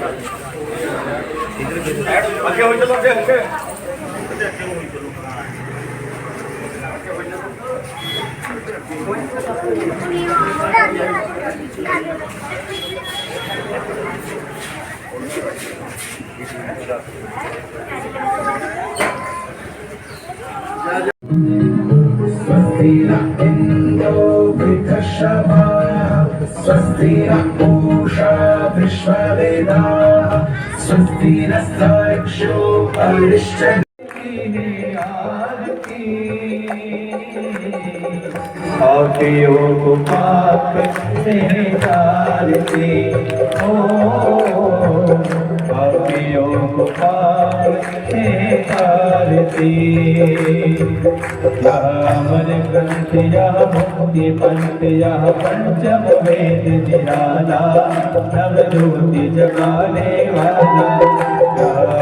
आगे हो चलो, आगे आगे स्वस्ति न इन्द्रो वृद्धश्रवाः स्वस्ति न पूषा विश्ववेदाः स्वस्ति नस्तार्क्ष्यो अरिष्टनेमिः पापियों को पाप से तारती हो पापियों को पाप से तारती अमर ग्रंथ यह मुक्ति पंथ यह पंचम वेद निराला नवज्योति जगाने वाला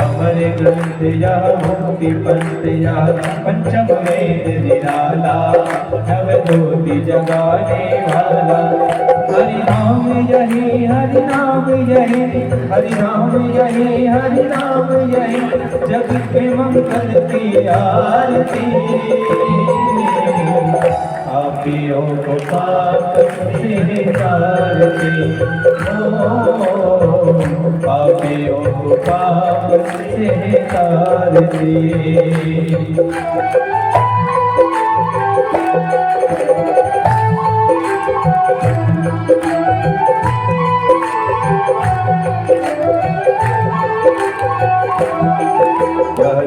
अमर ग्रंथ यह मुक्ति पंथ यह पंचम वेद निराला नवज्योति जगाने वाला हरि नाम यही हरि नाम यही हरि नाम यही हरि नाम यही जग के मंगल की आरती पापियों को पाप से तारती हो पापियों को पाप से तारती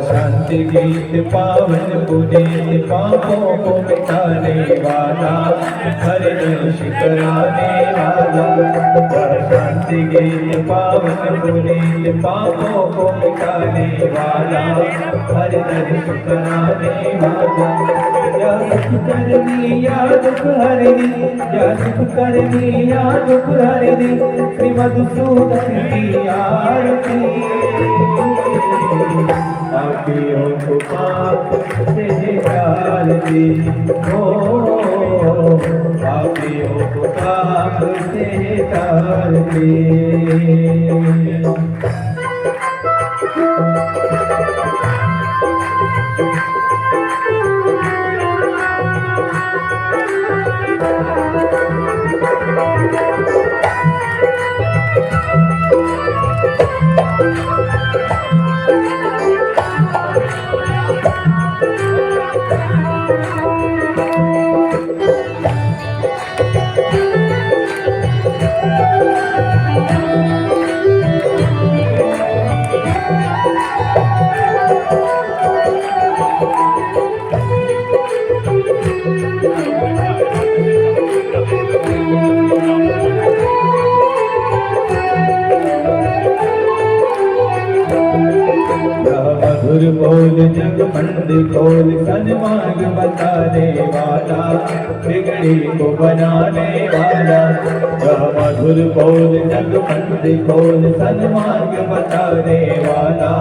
शांति गीत पावन पुनीत पापों को मिटाने वाला हरि दर्श कराने वाला शांति गीत पावन पुनीत पापों को मिटाने वाला हरि दर्श कराने वाला या सुख करनी या दुख हरनी या सुख करनी या दुख हरनी श्री मधुसूदन की आरती पापियों को पाप से तारती हो पापियों को पाप से तारती मधुर बोल जग मंद खोल सन्मार्ग बताने वाला बिगड़ी को बनाने वाला मधुर बोल जग मंद खोल सन्मार्ग बताने वाला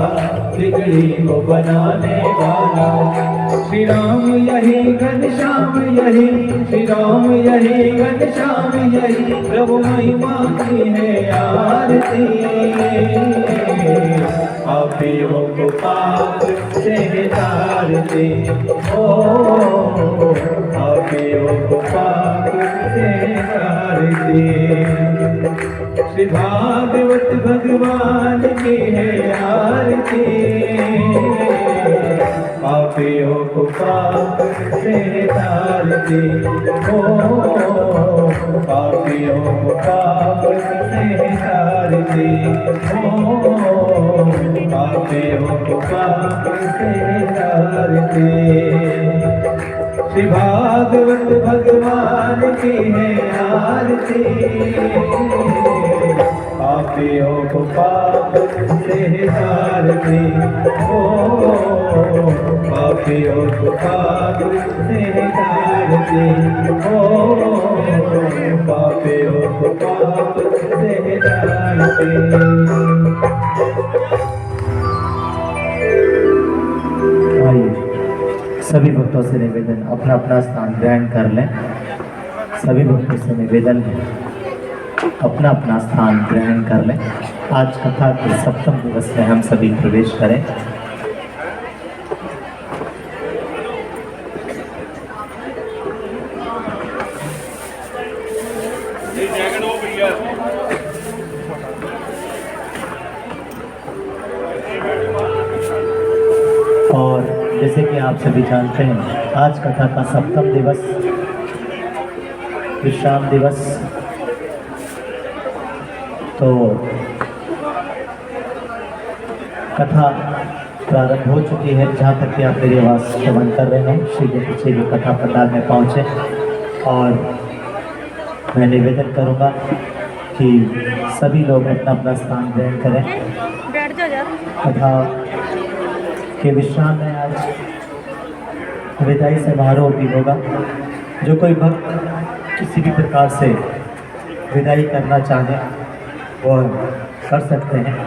बिगड़ी को बनाने वाला श्री राम यही घनश्याम यही श्री राम यही घनश्याम यही प्रभु महिमा की है आरती पापियों को पाप से तारती हो पापियों को पाप से तारती श्री भागवत भगवान की है आरती पापियों को पाप से तारती हो पापियों को पाप से तारती हो पापियों को पाप से तारती श्री भागवत भगवान की है आरती पापियों को पाप से तारती हो पापियों को पाप से तारती हो पापियों को पाप से तारती सभी भक्तों से निवेदन अपना अपना स्थान ग्रहण कर लें। सभी भक्तों से निवेदन है अपना अपना स्थान ग्रहण कर लें। आज कथा के सप्तम दिवस में हम सभी प्रवेश करें। और जैसे कि आप सभी जानते हैं, आज कथा का सप्तम दिवस विश्राम दिवस। तो कथा प्रारंभ हो चुकी है। जहाँ तक कि आप मेरी आवाज़ श्रवण कर रहे हैं, श्री के पीछे भी कथा पंडाल में पहुँचे और मैं निवेदन करूँगा कि सभी लोग अपना अपना स्थान ग्रहण करें। बैठ जाओ यार। कथा के विश्राम में आज विदाई समारोह भी होगा। जो कोई भक्त किसी भी प्रकार से विदाई करना चाहे वो कर सकते हैं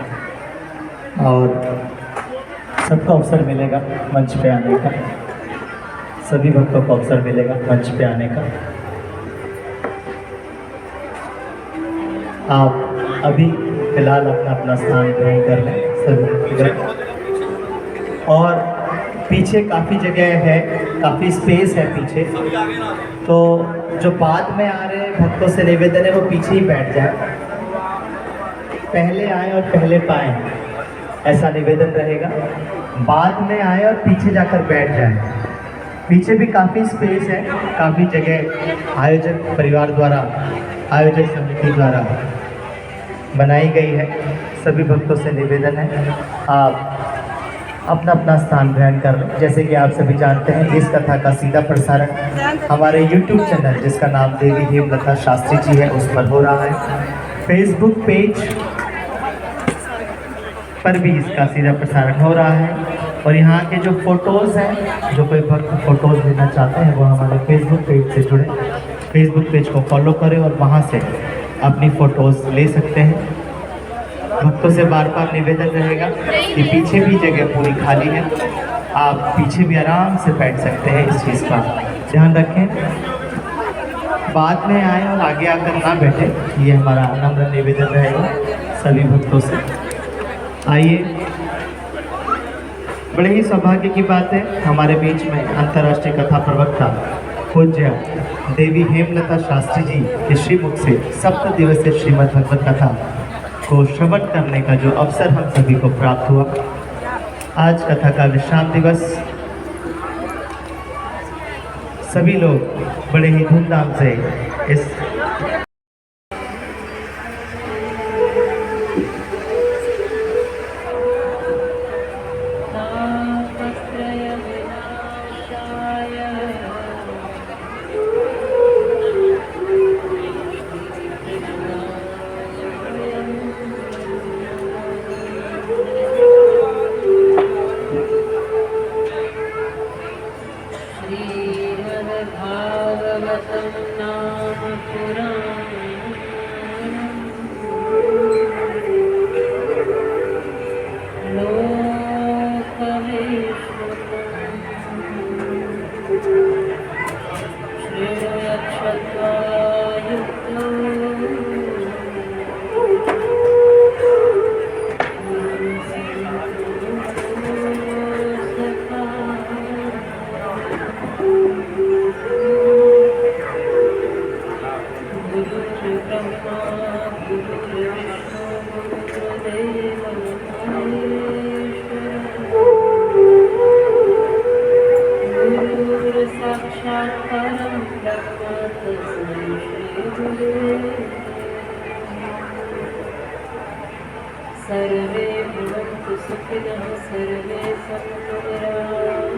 और सबको अवसर मिलेगा मंच पे आने का। सभी भक्तों को अवसर मिलेगा मंच पे आने का। आप अभी फिलहाल अपना अपना स्थान ग्रहण कर लें सभी। और पीछे काफ़ी जगह है, काफ़ी स्पेस है पीछे, तो जो बाद में आ रहे भक्तों से निवेदन है वो पीछे ही बैठ जाए, पहले आए और पहले पाएं, ऐसा निवेदन रहेगा। बाद में आए और पीछे जाकर बैठ जाए। पीछे भी काफ़ी स्पेस है, काफ़ी जगह आयोजक परिवार द्वारा, आयोजक समिति द्वारा बनाई गई है। सभी भक्तों से निवेदन है आप अपना अपना स्थान ग्रहण कर लें। जैसे कि आप सभी जानते हैं, इस कथा का सीधा प्रसारण हमारे YouTube चैनल, जिसका नाम देवी हेमलता शास्त्री जी है, उस पर हो रहा है। फेसबुक पेज पर भी इसका सीधा प्रसारण हो रहा है। और यहाँ के जो फोटोज़ हैं, जो कोई भक्त फोटोज़ लेना चाहते हैं वो हमारे फेसबुक पेज से जुड़े, फेसबुक पेज को फॉलो करें और वहाँ से अपनी फ़ोटोज़ ले सकते हैं। भक्तों से बार बार निवेदन रहेगा कि पीछे भी जगह पूरी खाली है, आप पीछे भी आराम से बैठ सकते हैं। इस चीज़ का ध्यान रखें, बाद में आए और आगे आकर ना बैठे, ये हमारा नम्र निवेदन रहेगा सभी भक्तों से। आइए, बड़े ही सौभाग्य की बात है, हमारे बीच में अंतर्राष्ट्रीय कथा प्रवक्ता पूज्य देवी हेमलता शास्त्री जी के श्रीमुख से सप्त दिवसीय श्रीमद् भगवत कथा को श्रवण करने का जो अवसर हम सभी को प्राप्त हुआ। आज कथा का विश्राम दिवस, सभी लोग बड़े ही धूमधाम से इस सर्वे भवन्तु सुखिनः, सर्वे सन्तु निरामयाः,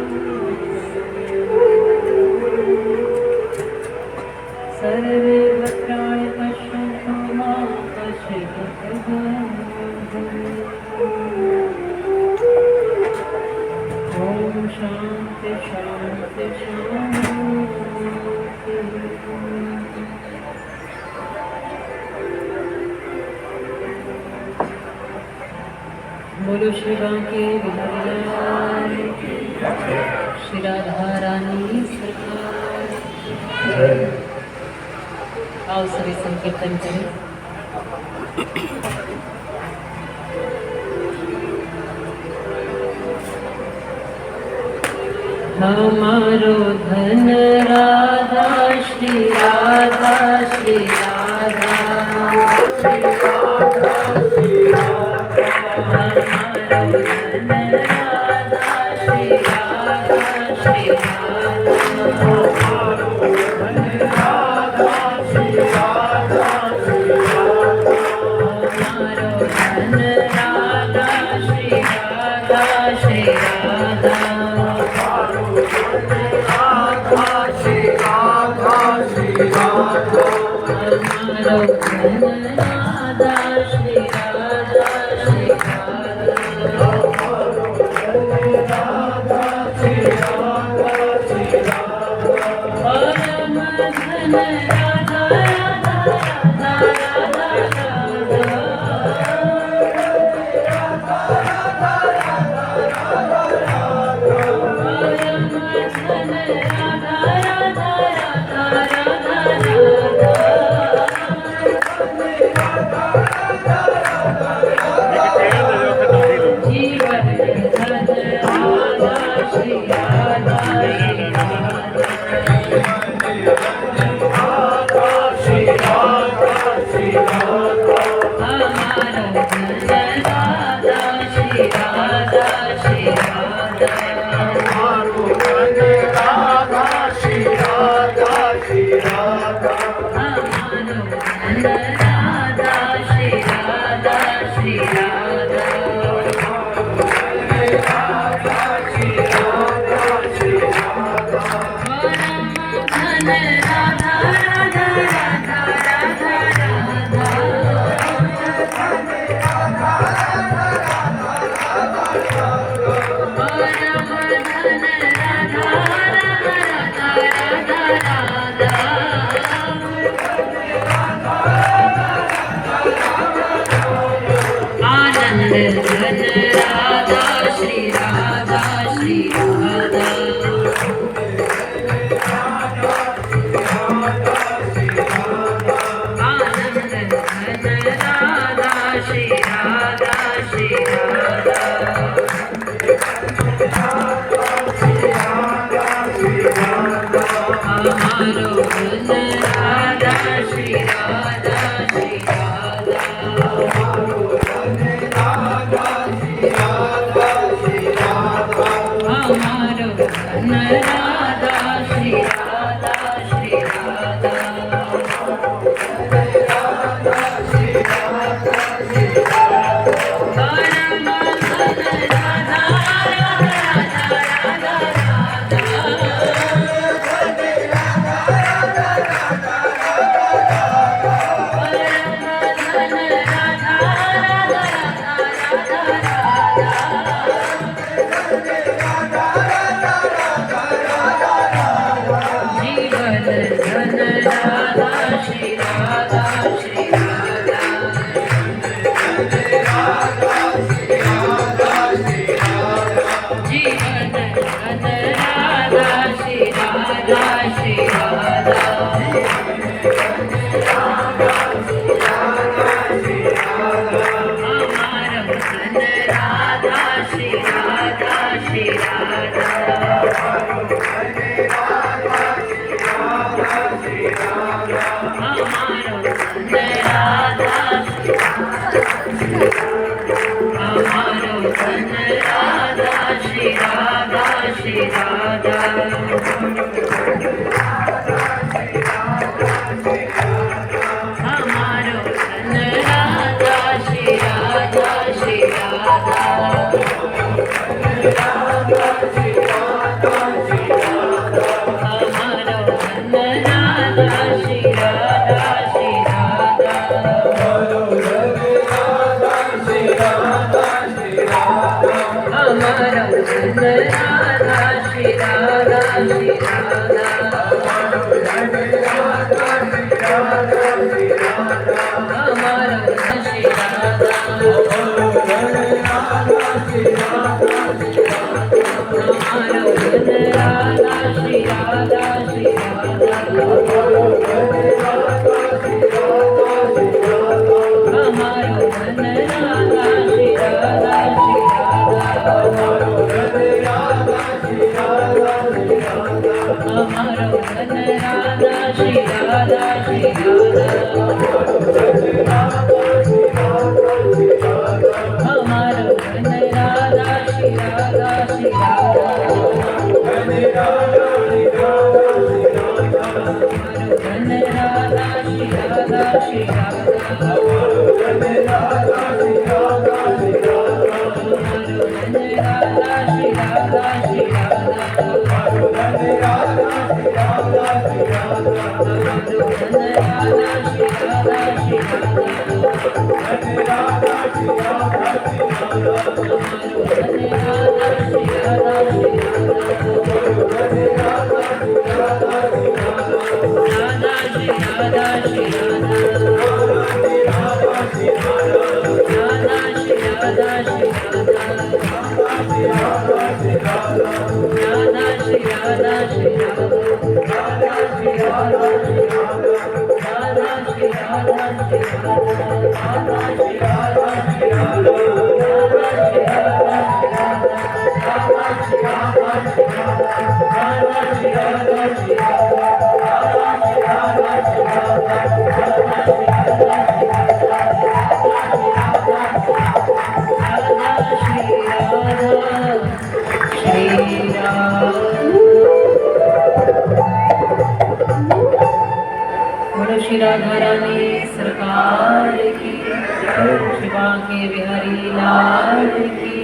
सर्वे भद्राणि पश्यन्तु मा कश्चित् ॐ शान्ति शान्ति शान्ति। बोलो श्री बांके बिहारी लाल की, श्री राधा रानी सरकार। आओ सभी संकीर्तन करें। हमारो धन राधा श्री राधा श्री राधा हमारो धन राधा श्री राधा श्री हमारो धन राधा श्री राधा श्री राधा हमारो धन राधा श्री राधा श्री परम धन राधा राधा राधा जीवन धन राधा श्री राधा हमारा धन राधा श्री राधा श्री राधा हमारो धन राधा श्री राधा श्री राधा परम धन राधा राधा राधा राधा परम धन राधा राधा राधा राधा आनंद धन राधा श्री राधा श्री राधा आनंद धन राधा श्री राधा श्री राधा हमारो धन राधा श्री राधा श्री राधा हमारो धन राधा श्री राधा श्री राधा परम धन राधा राधा राधा जीवन धन राधा श्री राधा श्री राधा जीवन धन राधा श्री राधा श्री राधा हमारो धन राधा श्री राधा श्री राधा हमारो धन राधा हमारो धन राधा श्री राधा श्री राधा हमारो धन राधा श्री राधा श्री राधा हमारो धन राधा श्री राधा श्री राधा हमारो धन राधा श्री राधा श्री राधा हमारो धन श्री राधा हमारो धन राधा श्री राधा श्री राधा हमारो धन राधा श्री राधा श्री राधा श्री राधा रानी सरकार की, शिवा के बिहारी लाल की।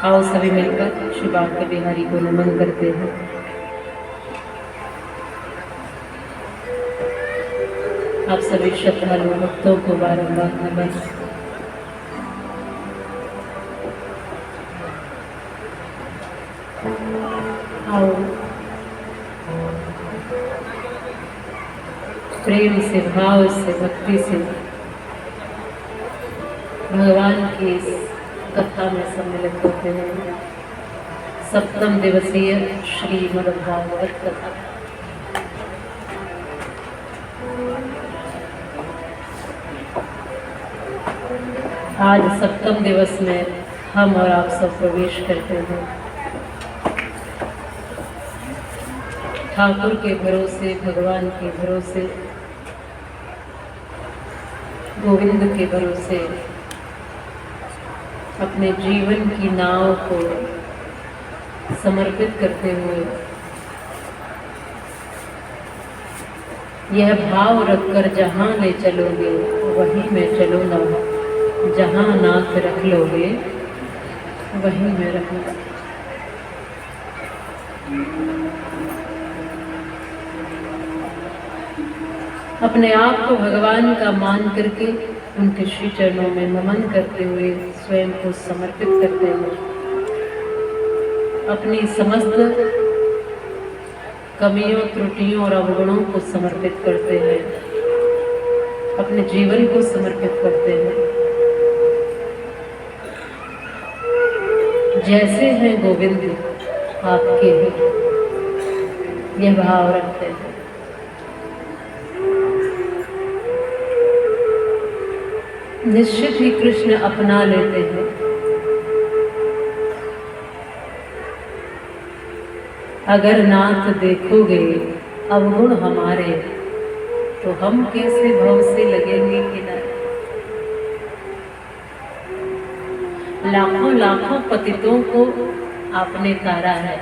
आओ सभी मिलकर शिवा के बिहारी को नमन करते हैं। आप सभी श्रद्धालु भक्तों को बारंबार नमन। आओ प्रेम से, भाव से, भक्ति से भगवान की इस कथा में सम्मिलित होते हैं। सप्तम दिवसीय श्रीमद् भागवत कथा। आज सप्तम दिवस में हम और आप सब प्रवेश करते हैं ठाकुर के भरोसे, भगवान के भरोसे, गोविंद के भरोसे अपने जीवन की नाव को समर्पित करते हुए यह भाव रखकर जहाँ ले चलोगे वहीं मैं चलूँगा, जहाँ नाथ रख लोगे वहीं मैं रहूँगा। अपने आप को भगवान का मान करके उनके श्री चरणों में नमन करते हुए स्वयं को समर्पित करते हैं। अपनी समस्त कमियों, त्रुटियों और अवगुणों को समर्पित करते हैं, अपने जीवन को समर्पित करते हैं। जैसे हैं गोविंद आपके हैं, यह भाव रखते हैं। निश्चित ही कृष्ण अपना लेते हैं। अगर नाथ देखोगे अवगुण हमारे, तो हम कैसे भव से लगेंगे किनारे। लाखों लाखों पतितों को आपने तारा है।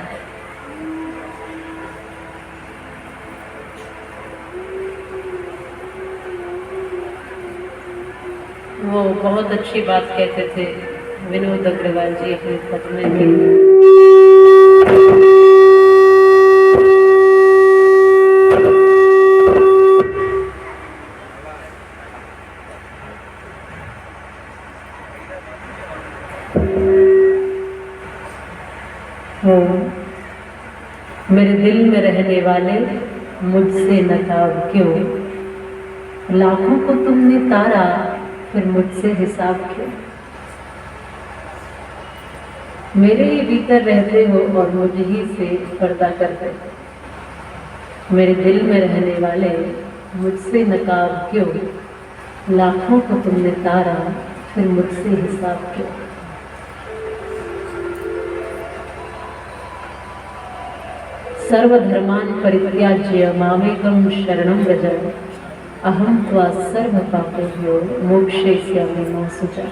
वो बहुत अच्छी बात कहते थे विनोद अग्रवाल जी अपने पद में भी। मेरे दिल में रहने वाले मुझसे नकाब क्यों, लाखों को तुमने तारा, फिर मुझसे हिसाब क्यों। मेरे ही भीतर रहते हो और मुझ ही से पर्दा करते हो। मेरे दिल में रहने वाले मुझसे नकाब क्यों, लाखों को तुमने तारा, फिर मुझसे हिसाब क्यों। सर्वधर्मान् परित्याज्य मामेकं शरणं व्रज, अहम त्वा सर्व पापेभ्यो मोक्षयिष्यामि मा शुचः।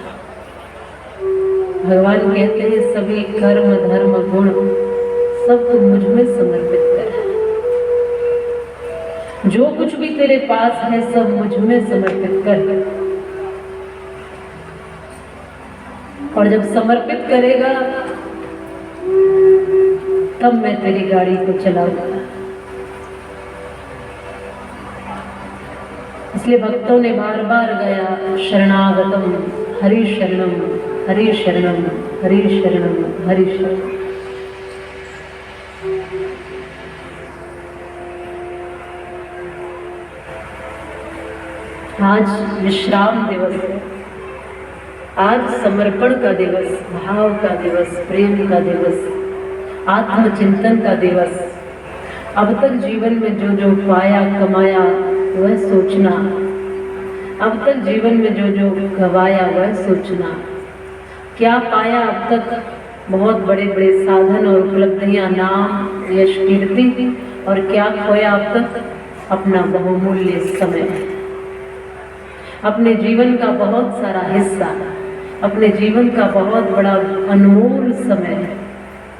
भगवान कहते हैं सभी कर्म, धर्म, गुण सब तुम मुझ में समर्पित कर। जो कुछ भी तेरे पास है सब मुझ में समर्पित कर। और जब समर्पित करेगा तब मैं तेरी गाड़ी को चलाऊंगा। इसलिए भक्तों ने बार बार गाया, शरणागतम हरि शरणम हरि शरणम हरि शरणम हरि शरणम। आज विश्राम दिवस है, आज समर्पण का दिवस, भाव का दिवस, प्रेम का दिवस, आत्मचिंतन का दिवस। अब तक जीवन में जो जो पाया कमाया वह सोचना, अब तक जीवन में जो जो गवाया वह सोचना। क्या पाया अब तक? बहुत बड़े बड़े साधन और उपलब्धियां, नाम, यश, कीर्ति। और क्या खोया अब तक? अपना बहुमूल्य समय, अपने जीवन का बहुत सारा हिस्सा, अपने जीवन का बहुत बड़ा अनमोल समय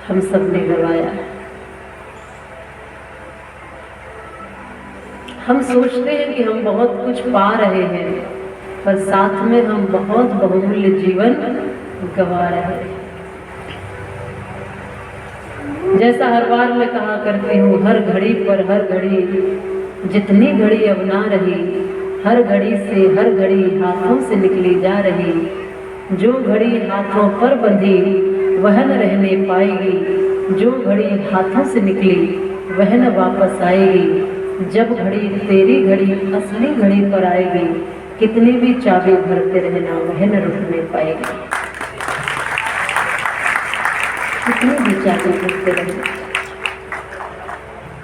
हम सब ने गवाया। हम सोचते हैं कि हम बहुत कुछ पा रहे हैं, पर साथ में हम बहुत बहुमूल्य जीवन गवा रहे हैं। जैसा हर बार मैं कहा करती हूँ, हर घड़ी पर हर घड़ी, जितनी घड़ी अब ना रही, हर घड़ी से हर घड़ी हाथों से निकली जा रही। जो घड़ी हाथों पर बंधी वह न रहने पाएगी, जो घड़ी हाथों से निकली वह न वापस आएगी। जब घड़ी तेरी घड़ी असली घड़ी पर आएगी, कितनी भी चाबी भरते रहना वह न रुकने पाएगी, कितनी भी चाबी भरते रहना।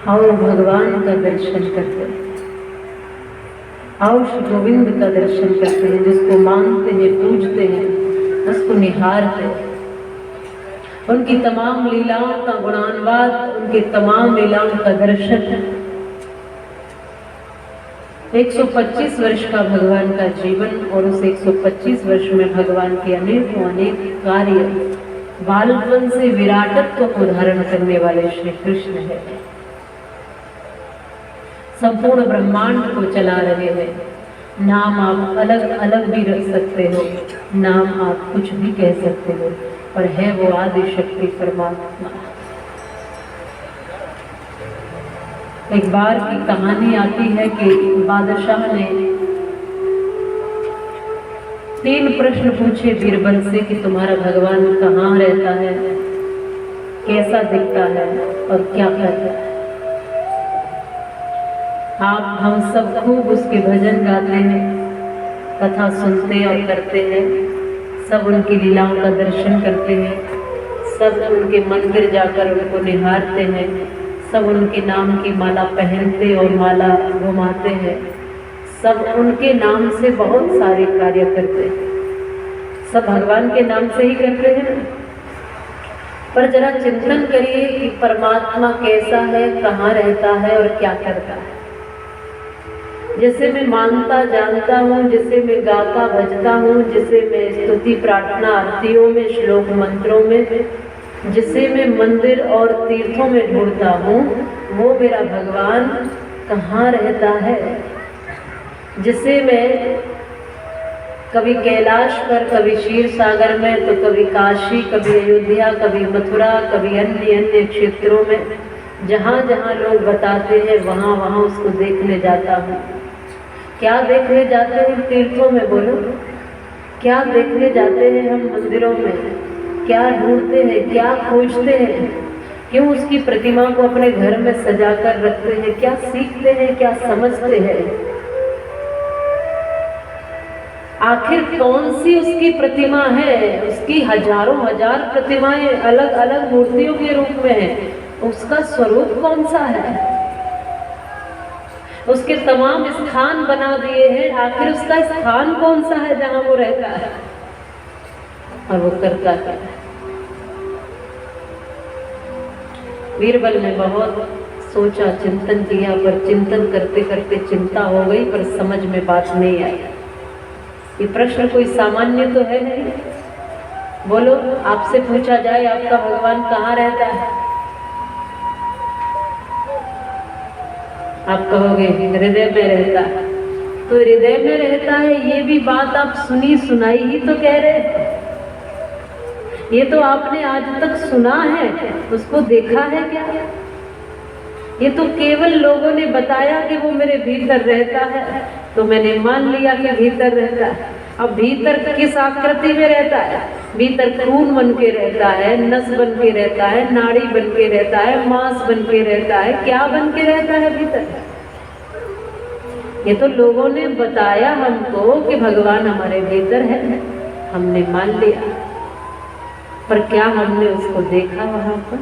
आओ भगवान का दर्शन करते हैं, आओ श्री गोविंद का दर्शन करते हैं। जिसको मानते हैं, पूजते हैं, उसको निहारते हैं। उनकी तमाम लीलाओं का गुणानुवाद, उनके तमाम लीलाओं का दर्शन। 125 वर्ष का भगवान का जीवन और उस 125 वर्ष में भगवान के अनेक कार्य, बालपन से विराटत्व को धारण करने वाले श्री कृष्ण है। संपूर्ण ब्रह्मांड को चला रहे हैं। नाम आप अलग अलग भी रख सकते हो, नाम आप कुछ भी कह सकते हो, पर है वो आदि शक्ति परमात्मा। एक बार की कहानी आती है कि बादशाह ने 3 प्रश्न पूछे बीरबल से कि तुम्हारा भगवान कहाँ रहता है, कैसा दिखता है और क्या करता है। आप हम सब खूब उसके भजन गाते हैं, कथा सुनते और करते हैं, सब उनकी लीलाओं का दर्शन करते हैं, सब उनके मंदिर जाकर उनको निहारते हैं, सब उनके नाम की माला पहनते और माला घुमाते हैं, सब उनके नाम से बहुत सारे कार्य करते हैं, सब भगवान के नाम से ही करते हैं। पर जरा चिंतन करिए कि परमात्मा कैसा है, कहाँ रहता है और क्या करता है। जिसे मैं मानता जानता हूँ, जिसे मैं गाता भजता हूँ, जिसे मैं स्तुति प्रार्थना आरतियों में, श्लोक मंत्रों में, जिसे मैं मंदिर और तीर्थों में ढूंढता हूँ, वो मेरा भगवान कहाँ रहता है। जिसे मैं कभी कैलाश पर, कभी क्षीर सागर में, तो कभी काशी, कभी अयोध्या, कभी मथुरा, कभी अन्य क्षेत्रों में, जहाँ जहाँ लोग बताते हैं वहाँ वहाँ उसको देखने जाता हूँ। क्या देखने जाते हैं तीर्थों में, बोलो? क्या देखने जाते हैं हम मंदिरों में? क्या ढूंढते हैं, क्या खोजते हैं? क्यों उसकी प्रतिमा को अपने घर में सजा कर रखते हैं? क्या सीखते हैं, क्या समझते हैं? आखिर कौन सी उसकी प्रतिमा है? उसकी हजारों हजार प्रतिमाएं अलग अलग मूर्तियों के रूप में है। उसका स्वरूप कौन सा है? उसके तमाम स्थान बना दिए हैं, आखिर उसका स्थान कौन सा है जहां वो रहता है और वो करता है? बीरबल ने बहुत सोचा, चिंतन किया, पर चिंतन करते करते चिंता हो गई, पर समझ में बात नहीं आई। ये प्रश्न कोई सामान्य तो है नहीं। बोलो, आपसे पूछा जाए आपका भगवान कहाँ रहता है, आप कहोगे हृदय में रहता है, तो हृदय में रहता है ये भी बात आप सुनी सुनाई ही तो कह रहे हैं। ये तो आपने आज तक सुना है, उसको देखा है क्या? ये तो केवल लोगों ने बताया कि वो मेरे भीतर रहता है, तो मैंने मान लिया कि भीतर रहता है। अब भीतर किस आकृति में रहता है? भीतर खून बन के रहता है, नस बन के रहता है, नाड़ी बन के रहता है, मांस बन के रहता है, क्या बन के रहता है भीतर? ये तो लोगों ने बताया हमको कि भगवान हमारे भीतर है, हमने मान लिया, पर क्या हमने उसको देखा वहां पर?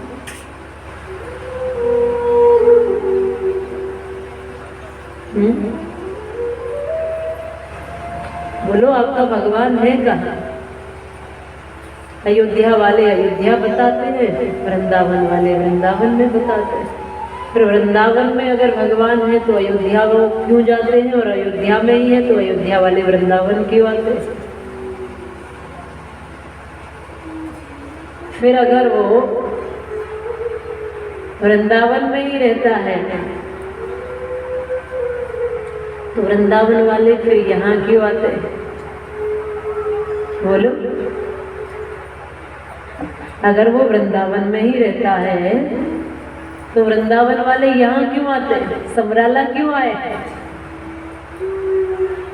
बोलो आपका भगवान है कहाँ? अयोध्या वाले अयोध्या बताते हैं, वृंदावन वाले वृंदावन में बताते हैं। फिर वृंदावन में अगर भगवान है तो अयोध्या वो क्यों जाते हैं, और अयोध्या में ही है तो अयोध्या वाले वृंदावन क्यों आते हैं? फिर अगर वो वृंदावन में ही रहता है तो वृंदावन वाले फिर यहाँ क्यों आते हैं? बोलो। अगर वो वृंदावन में ही रहता है तो वृंदावन वाले यहाँ क्यों आते हैं? समराला क्यों आए?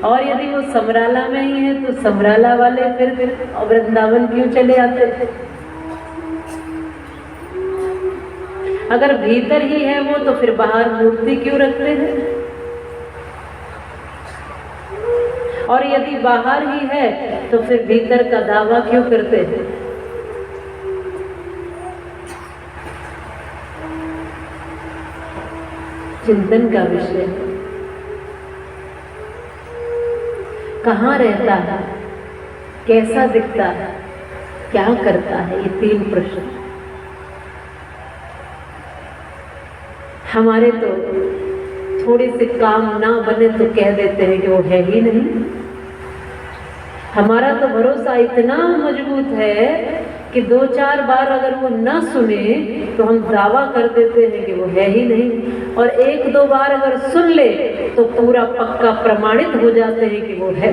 और यदि वो समराला में ही है तो समराला वाले फिर वृंदावन क्यों चले आते हैं? अगर भीतर ही है वो तो फिर बाहर मूर्ति क्यों रखते हैं? और यदि बाहर ही है तो फिर भीतर का दावा क्यों करते हैं? चिंतन का विषय। कहाँ रहता है, कैसा दिखता है, क्या करता है, ये 3 प्रश्न। हमारे तो थोड़े से काम ना बने तो कह देते हैं कि वो है ही नहीं। हमारा तो भरोसा इतना मजबूत है कि 2-4 बार अगर वो ना सुने तो हम दावा कर देते हैं कि वो है ही नहीं, और 1-2 बार अगर सुन ले तो पूरा पक्का प्रमाणित हो जाते हैं कि वो है।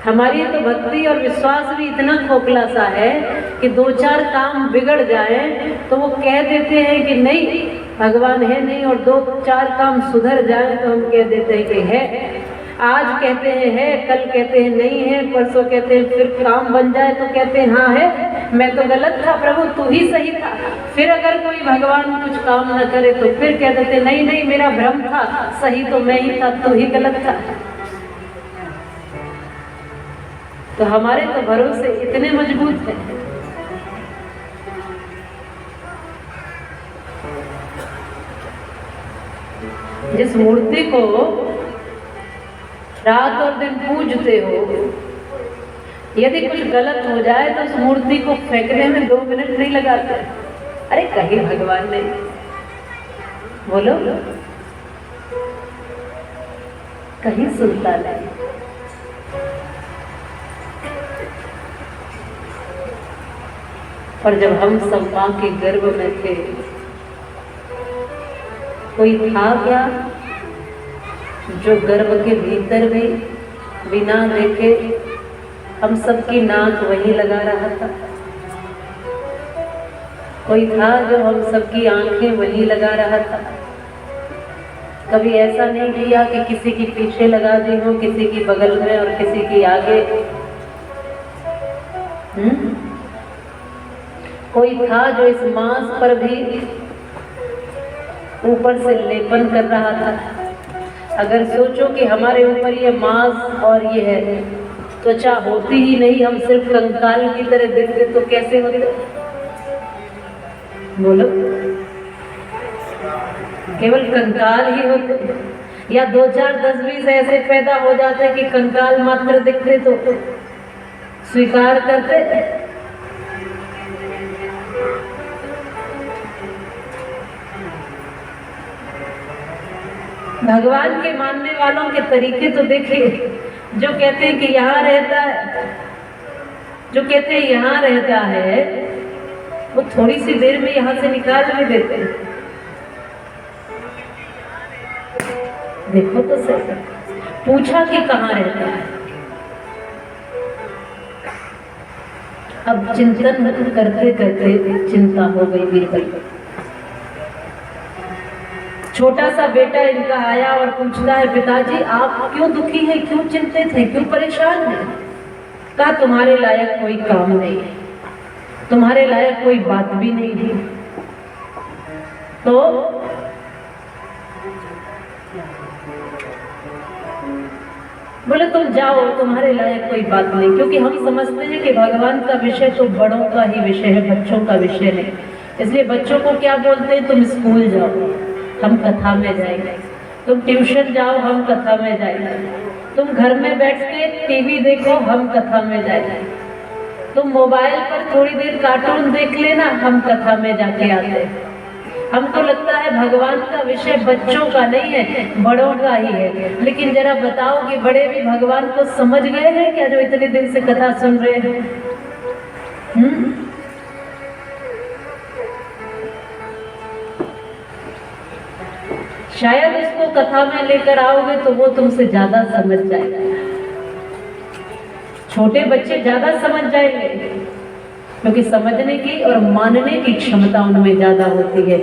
हमारी तो भक्ति और विश्वास भी इतना खोखला सा है कि 2-4 काम बिगड़ जाए तो वो कह देते हैं कि नहीं भगवान है नहीं, और 2-4 काम सुधर जाए तो हम कह देते हैं कि है। आज कहते हैं है, कल कहते हैं नहीं है, परसों कहते हैं फिर काम बन जाए तो कहते हैं हाँ है, मैं तो गलत था प्रभु, तू ही सही था। फिर अगर कोई भगवान कुछ काम न करे तो फिर कह देते नहीं नहीं मेरा भ्रम था, सही तो मैं ही था, तू ही गलत था। तो हमारे तो भरोसे इतने मजबूत हैं। जिस मूर्ति को रात और दिन पूजते हो, यदि कुछ गलत हो जाए तो उस मूर्ति को फेंकने में 2 मिनट नहीं लगाते। अरे कहीं भगवान नहीं, बोलो कहीं सुनता नहीं। पर जब हम सब मां के गर्भ में थे, कोई था क्या जो गर्भ के भीतर में बिना देखे हम सबकी नाक वहीं लगा रहा था? कोई था जो हम सबकी आंखें वहीं लगा रहा था? कभी ऐसा नहीं किया कि किसी की पीछे लगा दी हो, किसी की बगल में और किसी की आगे। कोई था जो इस मांस पर भी ऊपर से लेपन कर रहा था? अगर सोचो कि हमारे ऊपर ये मांस और ये है, त्वचा होती ही नहीं, हम सिर्फ कंकाल की तरह दिखते तो कैसे होते? बोलो, केवल कंकाल ही होते, या 2-4 10-20 ऐसे पैदा हो जाते कि कंकाल मात्र दिखते तो स्वीकार करते? भगवान के मानने वालों के तरीके तो देखिए। जो कहते हैं कि यहाँ रहता है, जो कहते हैं यहाँ रहता है, वो थोड़ी सी देर में यहाँ से निकाल भी देते हैं। देखो तो सही। पूछा कि कहाँ रहता है। अब चिंतन करते करते चिंता हो गई बीरबल। छोटा सा बेटा इनका आया और पूछता है, पिताजी आप क्यों दुखी हैं, क्यों चिंतित हैं, क्यों परेशान हैं? कहा तुम्हारे लायक कोई काम नहीं है, तुम्हारे लायक कोई बात भी नहीं है। तो बोले तुम जाओ, तुम्हारे लायक कोई बात नहीं, क्योंकि हम समझते हैं कि भगवान का विषय तो बड़ों का ही विषय है, बच्चों का विषय नहीं। इसलिए बच्चों को क्या बोलते हैं, तुम स्कूल जाओ हम कथा में जाएंगे, तुम ट्यूशन जाओ हम कथा में जाएंगे, तुम घर में बैठ के टीवी देखो हम कथा में जाएंगे, तुम मोबाइल पर थोड़ी देर कार्टून देख लेना हम कथा में जाके आते हैं। हमको लगता है भगवान का विषय बच्चों का नहीं है, बड़ों का ही है। लेकिन जरा बताओ कि बड़े भी भगवान को समझ गए हैं क्या, जो इतने दिन से कथा सुन रहे हैं? शायद इसको कथा में लेकर आओगे तो वो तुमसे ज्यादा समझ जाएगा। छोटे बच्चे ज्यादा समझ जाएंगे, क्योंकि समझने की और मानने की क्षमता उनमें ज्यादा होती है।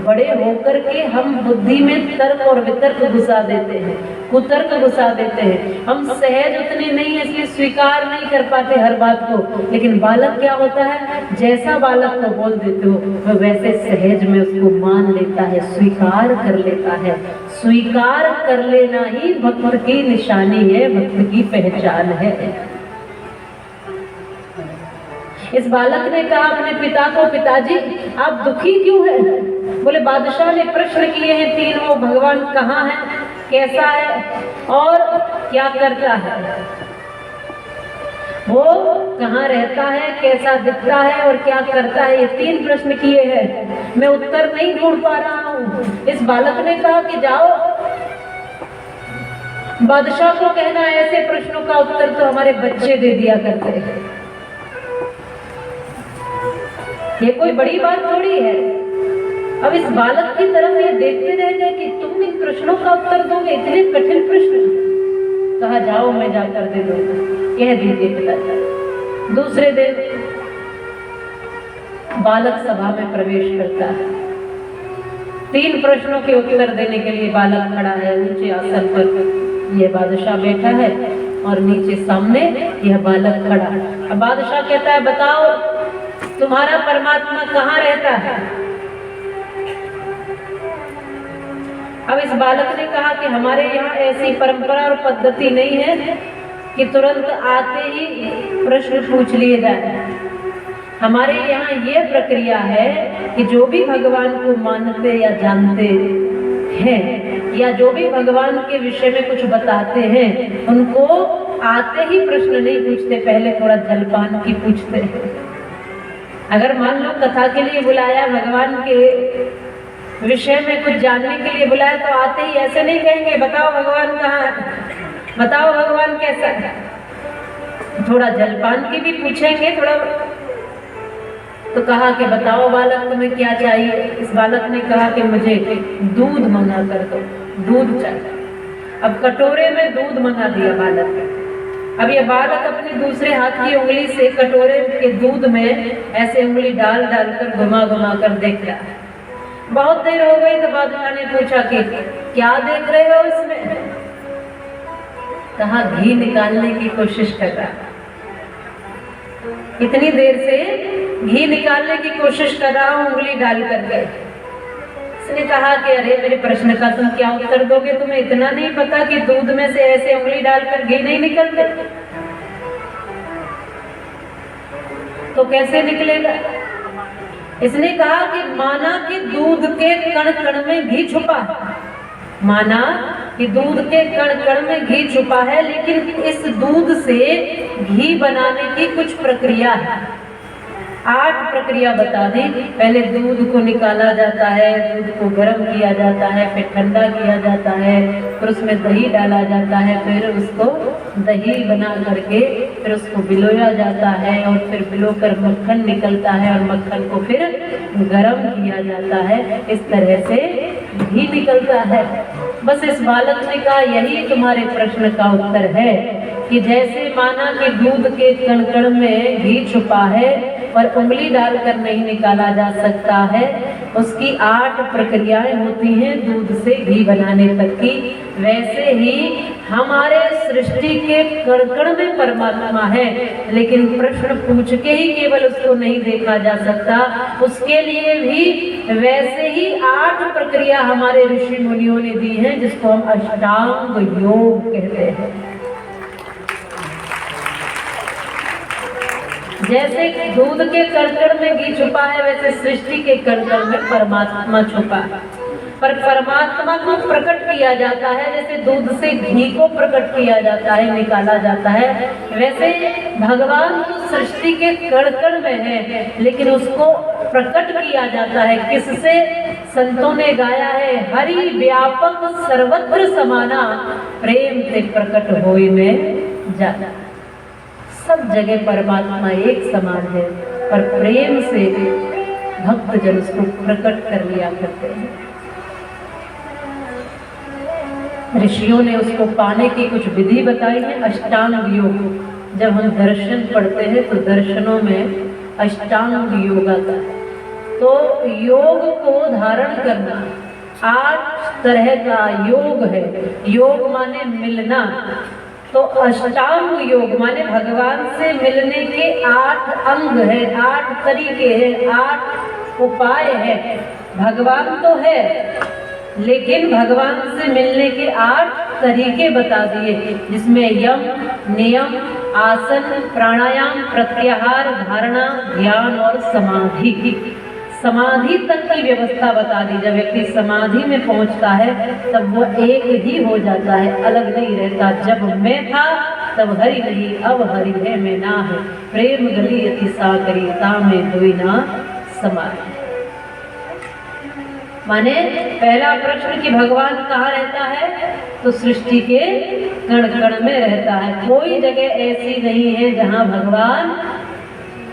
बड़े होकर के हम बुद्धि में तर्क और वितर्क घुसा देते हैं, कुतर्क घुसा देते हैं। हम सहज उतने नहीं है, इसलिए स्वीकार नहीं कर पाते हर बात को। लेकिन बालक क्या होता है, जैसा बालक को बोल देते हो वह वैसे सहज में उसको मान लेता है, स्वीकार कर लेता है। स्वीकार कर लेना ही भक्त की निशानी है, भक्त की पहचान है। इस बालक ने कहा अपने पिता को, पिताजी आप दुखी क्यों हैं? बोले बादशाह ने प्रश्न किए हैं 3, वो भगवान कहाँ है, कैसा है और क्या करता है। वो कहाँ रहता है, कैसा दिखता है और क्या करता है, ये 3 प्रश्न किए हैं। मैं उत्तर नहीं ढूंढ पा रहा हूँ। इस बालक ने कहा कि जाओ बादशाह को कहना ऐसे प्रश्नों का उत्तर तो हमारे बच्चे दे दिया करते हैं। ये कोई बड़ी बात थोड़ी है। अब इस बालक की तरफ ये देखते रह गए कि तुम इन प्रश्नों का उत्तर दोगे, इतने कठिन प्रश्न। कहा जाओ मैं जाकर दे दूंगा, कह दीजिए पिताजी। दूसरे दिन बालक सभा में प्रवेश करता है। 3 प्रश्नों के उत्तर देने के लिए बालक खड़ा है। ऊंचे आसन पर यह बादशाह बैठा है और नीचे सामने यह बालक खड़ा है। अब बादशाह कहता है, बताओ तुम्हारा परमात्मा कहाँ रहता है? अब इस बालक ने कहा कि हमारे यहाँ ऐसी परंपरा और पद्धति नहीं है कि तुरंत आते ही प्रश्न पूछ लिए जाए। हमारे यहाँ ये प्रक्रिया है कि जो भी भगवान को मानते या जानते हैं या जो भी भगवान के विषय में कुछ बताते हैं, उनको आते ही प्रश्न नहीं पूछते, पहले थोड़ा जलपान की पूछते हैं। अगर मान लो कथा के लिए बुलाया, भगवान के विषय में कुछ जानने के लिए बुलाया, तो आते ही ऐसे नहीं कहेंगे बताओ भगवान कहाँ है, बताओ भगवान कैसा है। थोड़ा जलपान की भी पूछेंगे थोड़ा। तो कहा कि बताओ बालक तुम्हें क्या चाहिए। इस बालक ने कहा कि मुझे दूध मंगा कर दो, दूध चाहिए। अब कटोरे में दूध मंगा दिया बालक ने। अब ये बालक अपने दूसरे हाथ की उंगली से कटोरे के दूध में ऐसे उंगली डाल डालकर घुमा घुमा कर देख रहा है। बहुत देर हो गई तो बादशाह ने पूछा कि क्या देख रहे हो इसमें? कहा घी निकालने की कोशिश कर रहा है। इतनी देर से घी निकालने की कोशिश कर रहा हूं उंगली डाल करके। उसने कहा कि अरे मेरे प्रश्न का तुम क्या उत्तर दोगे? तुम्हें इतना नहीं पता कि दूध में से ऐसे उंगली डालकर घी नहीं निकलते? तो कैसे निकलेगा? इसने कहा कि माना कि दूध के कण कण में घी छुपा है, माना कि दूध के कण कण में घी छुपा है, लेकिन इस दूध से घी बनाने की कुछ प्रक्रिया है। 8 प्रक्रिया बता दी। पहले दूध को निकाला जाता है, दूध को गर्म किया जाता है, फिर ठंडा किया जाता है, फिर उसमें दही डाला जाता है, फिर उसको दही बना करके फिर उसको भिगोया जाता है और फिर भिगोकर मक्खन निकलता है और मक्खन को फिर गर्म किया जाता है। इस तरह से घी निकलता है। बस इस बालक ने कहा यही तुम्हारे प्रश्न का उत्तर है कि जैसे माना कि दूध के कण कण में घी छुपा है और उंगली डालकर नहीं निकाला जा सकता है, उसकी 8 प्रक्रियाएं होती हैं दूध से घी बनाने तक की। वैसे ही हमारे सृष्टि के कण कण में परमात्मा है, लेकिन प्रश्न पूछ के ही केवल उसको नहीं देखा जा सकता, उसके लिए भी वैसे ही 8 प्रक्रिया हमारे ऋषि मुनियों ने दी हैं, जिसको हम अष्टांग योग कहते हैं। जैसे दूध के कण में घी छुपा है, वैसे सृष्टि के कण में परमात्मा छुपा है। पर परमात्मा को प्रकट किया जाता है जैसे दूध से घी को प्रकट किया जाता है, निकाला जाता है, वैसे भगवान तो सृष्टि के कण में है, लेकिन उसको प्रकट किया जाता है किससे? संतों ने गाया है, हरि व्यापक सर्वत्र समाना, प्रेम से प्रकट होए में जाना। सब जगह परमात्मा एक समान है, पर प्रेम से भक्त जन उसको प्रकट कर लिया करते हैं। ऋषियों ने उसको पाने की कुछ विधि बताई है, अष्टांग योग। जब हम दर्शन पढ़ते हैं तो दर्शनों में अष्टांग योग आता है। तो योग को धारण करना 8 तरह का योग है। योग माने मिलना, तो अष्टांग योग माने भगवान से मिलने के 8 अंग है, 8 तरीके हैं, 8 उपाय है। भगवान तो है, लेकिन भगवान से मिलने के 8 तरीके बता दिए, जिसमें यम, नियम, आसन, प्राणायाम, प्रत्याहार, धारणा, ध्यान और समाधि। समाधि तक की व्यवस्था बता दी। जब व्यक्ति समाधि में पहुंचता है तब वो एक ही हो जाता है, अलग नहीं रहता। जब मैं था तब हरि नहीं, अब हरि है मैं ना है, प्रेम गली अति साकरी तामे दुई ना समाधि। माने पहला प्रश्न कि भगवान कहाँ रहता है, तो सृष्टि के कण कण में रहता है। कोई जगह ऐसी नहीं है जहाँ भगवान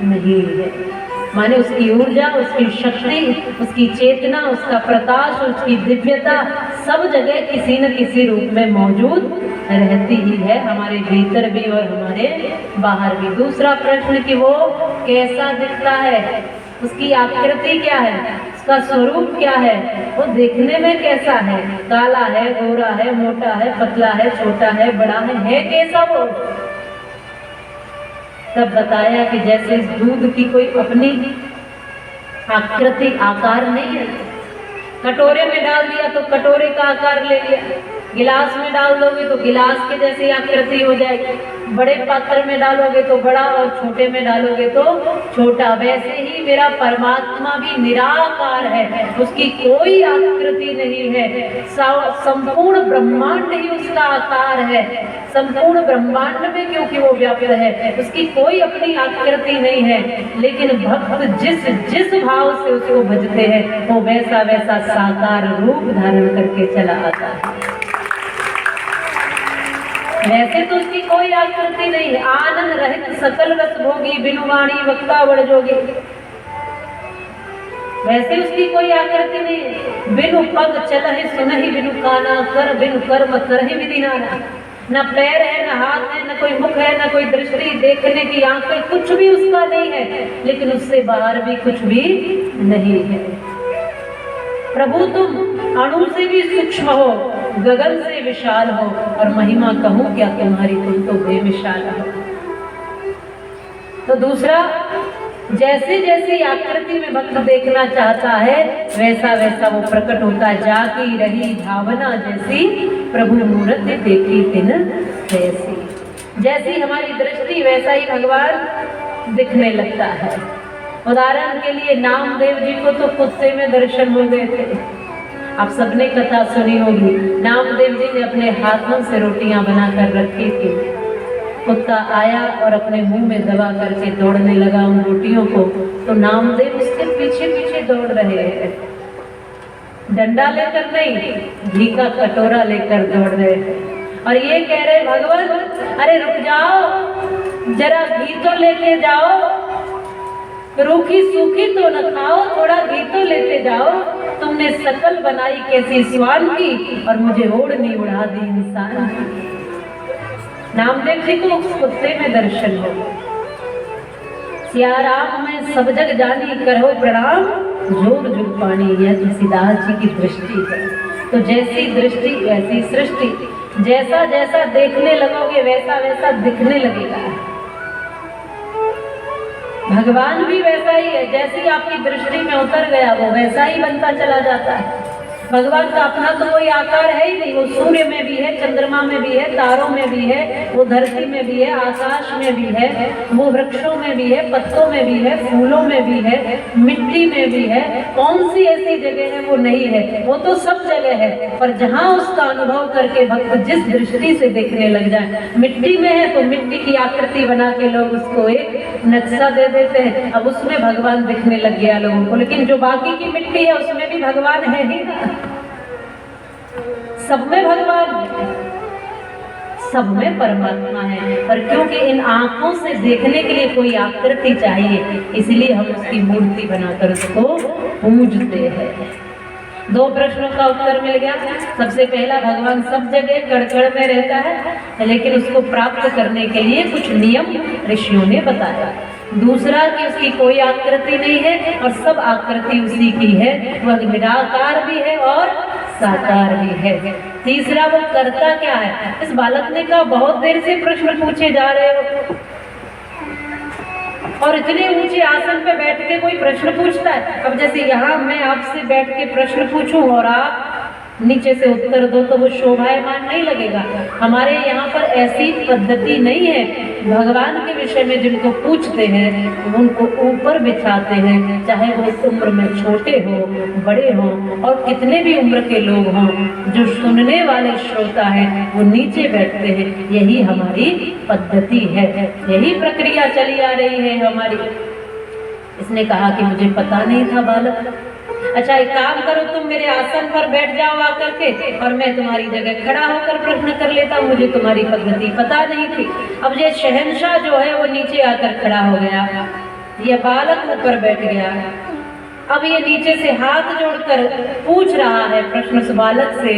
नहीं है। माने उसकी ऊर्जा, उसकी शक्ति, उसकी चेतना, उसका प्रकाश, उसकी दिव्यता सब जगह किसी न किसी रूप में मौजूद रहती ही है, हमारे भीतर भी और हमारे बाहर भी। दूसरा प्रश्न कि वो कैसा दिखता है, उसकी आकृति क्या है, उसका स्वरूप क्या है, वो देखने में कैसा है, काला है, गोरा है, मोटा है, पतला है, छोटा है, बड़ा है कैसा वो? तब बताया कि जैसे इस दूध की कोई अपनी आकृति आकार नहीं है। कटोरे में डाल दिया तो कटोरे का आकार ले लिया, गिलास में डाल दोगे तो गिलास के जैसी आकृति हो जाएगी, बड़े पात्र में डालोगे तो बड़ा और छोटे में डालोगे तो छोटा। वैसे ही मेरा परमात्मा भी निराकार है, उसकी कोई आकृति नहीं है। संपूर्ण ब्रह्मांड ही उसका आकार है, संपूर्ण ब्रह्मांड में क्योंकि वो व्याप्त है, उसकी कोई अपनी आकृति नहीं है। लेकिन भक्त जिस जिस भाव से उसको भजते हैं वो वैसा वैसा साकार रूप धारण करके चला आता है। वैसे तो उसकी कोई आकृति नहीं है, आनंद रहित सकल रस भोगी, बिनु वाणी वक्ता बड़ जोगी। वैसे उसकी कोई आकृति नहीं है। बिनु पग चलहि सुनहि, बिनु काना कर, बिनु कर्म करहि विधि नाना। न पैर है, न हाथ है, न कोई मुख है, न कोई दृष्टि, देखने की आंखें, कुछ भी उसका नहीं है। लेकिन उससे बाहर भी कुछ भी नहीं है। प्रभु तुम अणु से भी सूक्ष्म हो, गगन से विशाल हो, और महिमा कहूं क्या तुम्हारी, तुम तो बेमिसाल हो। तो दूसरा, जैसे जैसे आकृति में भक्त देखना चाहता है वैसा वैसा वो प्रकट होता है। जाकी रही भावना जैसी, प्रभु मूर्ति देखी तिन जैसी। जैसी हमारी दृष्टि वैसा ही भगवान दिखने लगता है। उदाहरण के लिए नामदेव जी को तो कुत्ते में दर्शन हो गए थे। आप सबने कथा सुनी होगी, नामदेव जी ने अपने हाथों से रोटियां बनाकर रखी थी। कुत्ता आया और अपने मुंह में दबा करके दौड़ने लगा उन रोटियों को, तो नामदेव उसके पीछे पीछे दौड़ रहे हैं। डंडा लेकर नहीं, घी का कटोरा लेकर दौड़ रहे हैं। और ये कह रहे भगवान, अरे रुक जाओ, जरा घी तो लेके जाओ, रूखी सूखी तो न खाओ, थोड़ा घी तो लेते जाओ। तुम तुमने शकल बनाई कैसी स्वान की, और मुझे ओढ़नी उड़ा दी इंसान की। नामदेव जी को उस कुत्ते में दर्शन हो। सिया राम मैं सब जग जानी, करो प्रणाम जोर जुग पानी। यह तुलसीदास जी की दृष्टि है। तो जैसी दृष्टि वैसी सृष्टि, जैसा जैसा देखने लगोगे वैसा वैसा दिखने लगेगा। भगवान भी वैसा ही है, जैसी आपकी दृष्टि में उतर गया वो वैसा ही बनता चला जाता है। भगवान का अपना तो कोई आकार है ही नहीं। वो सूर्य में भी है, चंद्रमा में भी है, तारों में भी है, वो धरती में भी है, आकाश में भी है, वो वृक्षों में भी है, पत्तों में भी है, फूलों में भी है, मिट्टी में भी है। कौन सी ऐसी जगह है वो नहीं है? वो तो सब जगह है। पर जहाँ उसका अनुभव करके भक्त जिस दृष्टि से देखने लग जाए, मिट्टी में है तो मिट्टी की आकृति बना के लोग उसको एक नक्शा दे देते हैं, अब उसमें भगवान दिखने लग गया लोगों को। लेकिन जो बाकी की मिट्टी है उसमें भी भगवान है ही ना। सब में भगवान है, सब में परमात्मा है। पर क्योंकि इन आंखों से देखने के लिए कोई आकृति चाहिए, इसलिए हम उसकी मूर्ति बनाकर उसको पूजते हैं। दो प्रश्नों का उत्तर मिल गया। सबसे पहला, भगवान सब जगह कण-कण में रहता है, लेकिन उसको प्राप्त करने के लिए कुछ नियम ऋषियों ने बताया। दूसरा कि उसकी कोई आकृति नहीं है और सब आकृति उसी की है, वह निराकार भी है और साकार भी है। तीसरा, वो करता क्या है? इस बालक ने कहा बहुत देर से प्रश्न पूछे जा रहे हो, और इतने ऊंचे आसन पे बैठ के कोई प्रश्न पूछता है? अब जैसे यहाँ मैं आपसे बैठ के प्रश्न पूछूं और आप नीचे से उत्तर दो तो वो शोभायमान नहीं लगेगा। हमारे यहाँ पर ऐसी पद्धति नहीं है। भगवान के विषय में जिनको पूछते हैं उनको ऊपर बिछाते हैं, चाहे वो उम्र में छोटे हो बड़े हो, और कितने भी उम्र के लोग हों, जो सुनने वाले श्रोता हैं वो नीचे बैठते हैं। यही हमारी पद्धति है, यही प्रक्रिया चली आ रही है हमारी। इसने कहा कि मुझे पता नहीं था बालक। अच्छा एक काम करो, तुम मेरे आसन पर बैठ जाओ आकर के, और मैं तुम्हारी जगह खड़ा होकर प्रश्न कर लेता हूँ। मुझे तुम्हारी पद्धति पता नहीं थी। अब ये शहंशाह जो है वो नीचे आकर खड़ा हो गया, ये बालक ऊपर बैठ गया। अब ये नीचे से हाथ जोड़कर पूछ रहा है प्रश्न उस बालक से,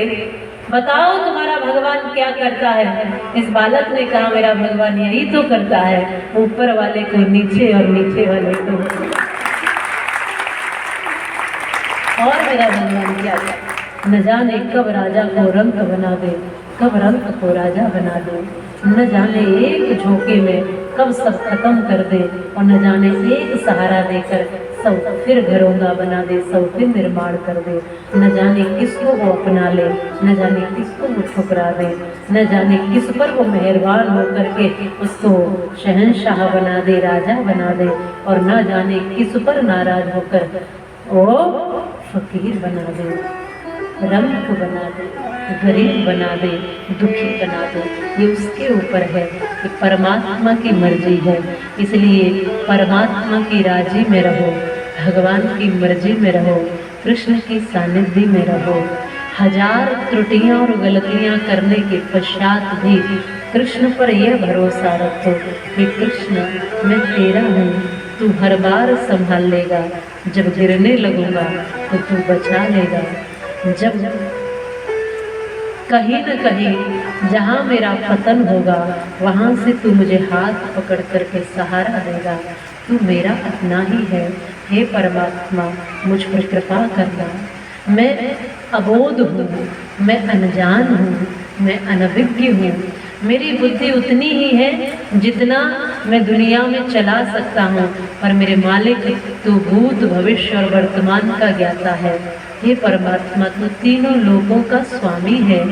बताओ तुम्हारा भगवान क्या करता है? इस बालक ने कहा मेरा भगवान यही तो करता है, ऊपर वाले को नीचे और नीचे वाले को ऊपर। और मेरा भगवान क्या है? न जाने कब राजा को रंक बना दे, कब रंक को राजा बना दे। न जाने एक झोंके में कब सब खत्म कर दे, और न जाने एक सहारा देकर सब फिर घरोंदा बना दे, सब फिर निर्माण कर दे। न जाने किसको वो अपना ले, न जाने किसको वो ठुकरा दे, न जाने किस पर वो मेहरबान होकर के उसको शहंशाह बना दे, राजा बना दे, और न जाने किस पर नाराज होकर वो फकीर बना दे, रंक बना दे, गरीब बना दे, दुखी बना दे। ये उसके ऊपर है कि परमात्मा की मर्जी है। इसलिए परमात्मा की राजी में रहो, भगवान की मर्जी में रहो, कृष्ण की सानिध्य में रहो। हजार त्रुटियां और गलतियां करने के पश्चात भी कृष्ण पर यह भरोसा रखो कि कृष्ण मैं तेरा हूँ, तू हर बार संभाल लेगा। जब गिरने लगूंगा तो तू बचा लेगा। जब कहीं न कहीं जहाँ मेरा पतन होगा वहाँ से तू मुझे हाथ पकड़ करके सहारा देगा। तू मेरा अपना ही है। हे परमात्मा मुझ पर कृपा करना। मैं अबोध हूँ, मैं अनजान हूँ, मैं अनभिज्ञ हूँ। मेरी बुद्धि उतनी ही है जितना मैं दुनिया में चला सकता हूँ, पर मेरे मालिक तू भूत भविष्य और वर्तमान का ज्ञाता है। हे परमात्मा तू तीनों लोकों का स्वामी है।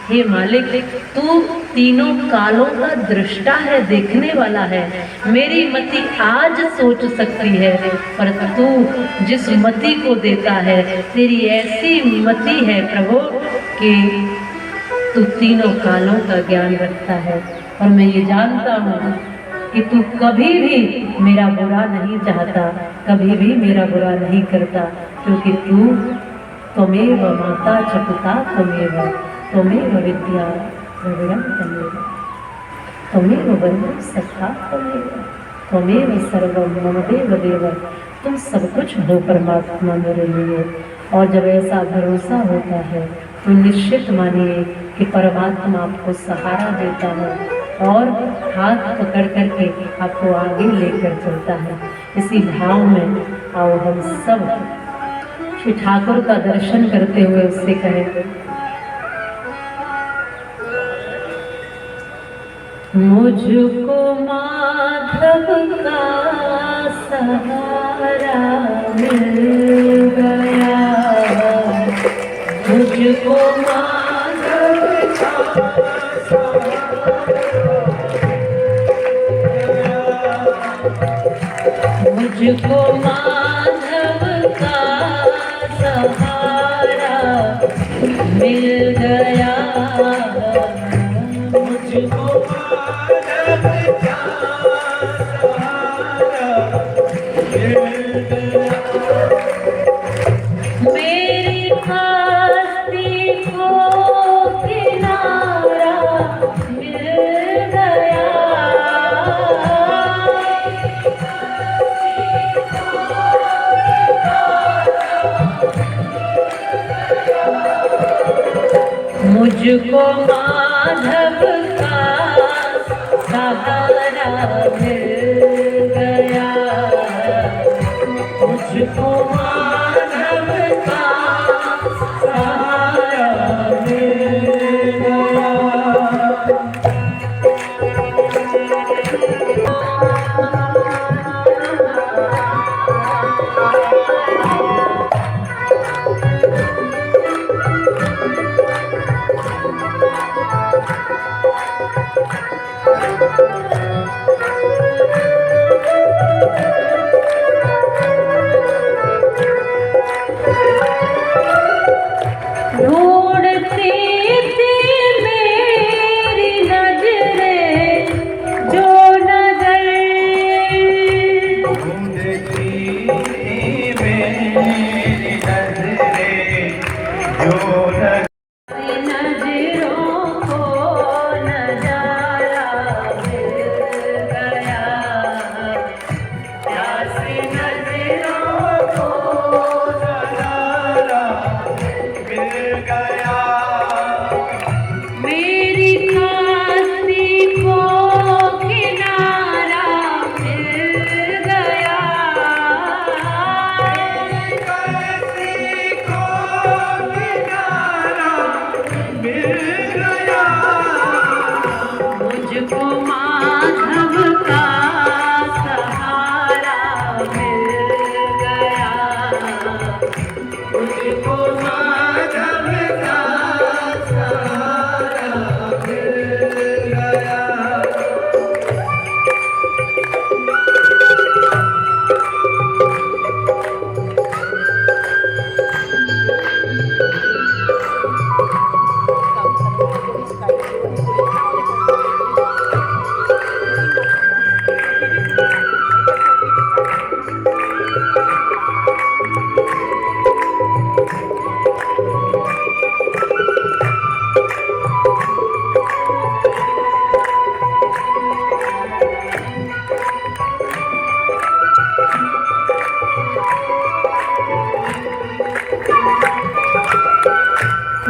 हे मालिक तू तीनों कालों का दृष्टा है, देखने वाला है। मेरी मति आज सोच सकती है, पर तू जिस मति को देता है तेरी ऐसी मति है प्रभु कि तू तीनों कालों का ज्ञान रखता है। और मैं ये जानता हूँ कि तू कभी भी मेरा बुरा नहीं चाहता, कभी भी मेरा बुरा नहीं करता, क्योंकि तू त्वमेव माता च पिता त्वमेव, त्वमेव विद्या द्रविणं त्वमेव, त्वमेव बन्धुः सखा त्वमेव, त्वमेव सर्वं मम देव देव। तुम सब कुछ हो परमात्मा मेरे लिए। और जब ऐसा भरोसा होता है तो निश्चित मानिए कि परमात्मा आपको सहारा देता है और हाथ पकड़ करके आपको आगे लेकर चलता है। इसी भाव में आओ हम सब श्री ठाकुर का दर्शन करते हुए उससे कहें, मुझको माधव का सहारा मिल गया, मुझको माधव का मुझको माधव का सहारा मिल गया, मुझको मेरी हस्ती को किनारा मिल गया, मुझको माधव का सहारा मिल गया, मुझको माधव का सहारा मिल गया। ढूंढती थी मेरी नजरें जो नजर, ढूंढती मेरी नजरें जो नजरों को नजारा मिल गया, प्यासी नजरों को नजारा मिल गया, मेरी हस्ती को किनारा मिल गया, हस्ती को किनारा मिल गया, मुझको माधव का सहारा मिल गया, मुझको माधव का सहारा मिल गया।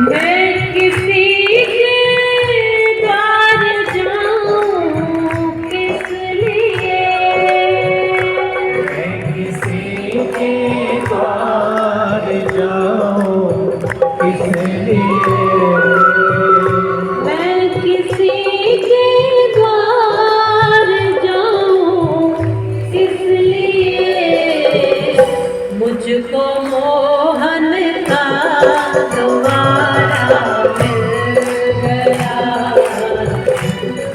मैं किसी के द्वार जाऊं किस लिए, मैं किसी के द्वार जाऊं इसलिए, मैं किसी के द्वार जाऊं इसलिए, मुझको मोहन का द्वारा मिल गया,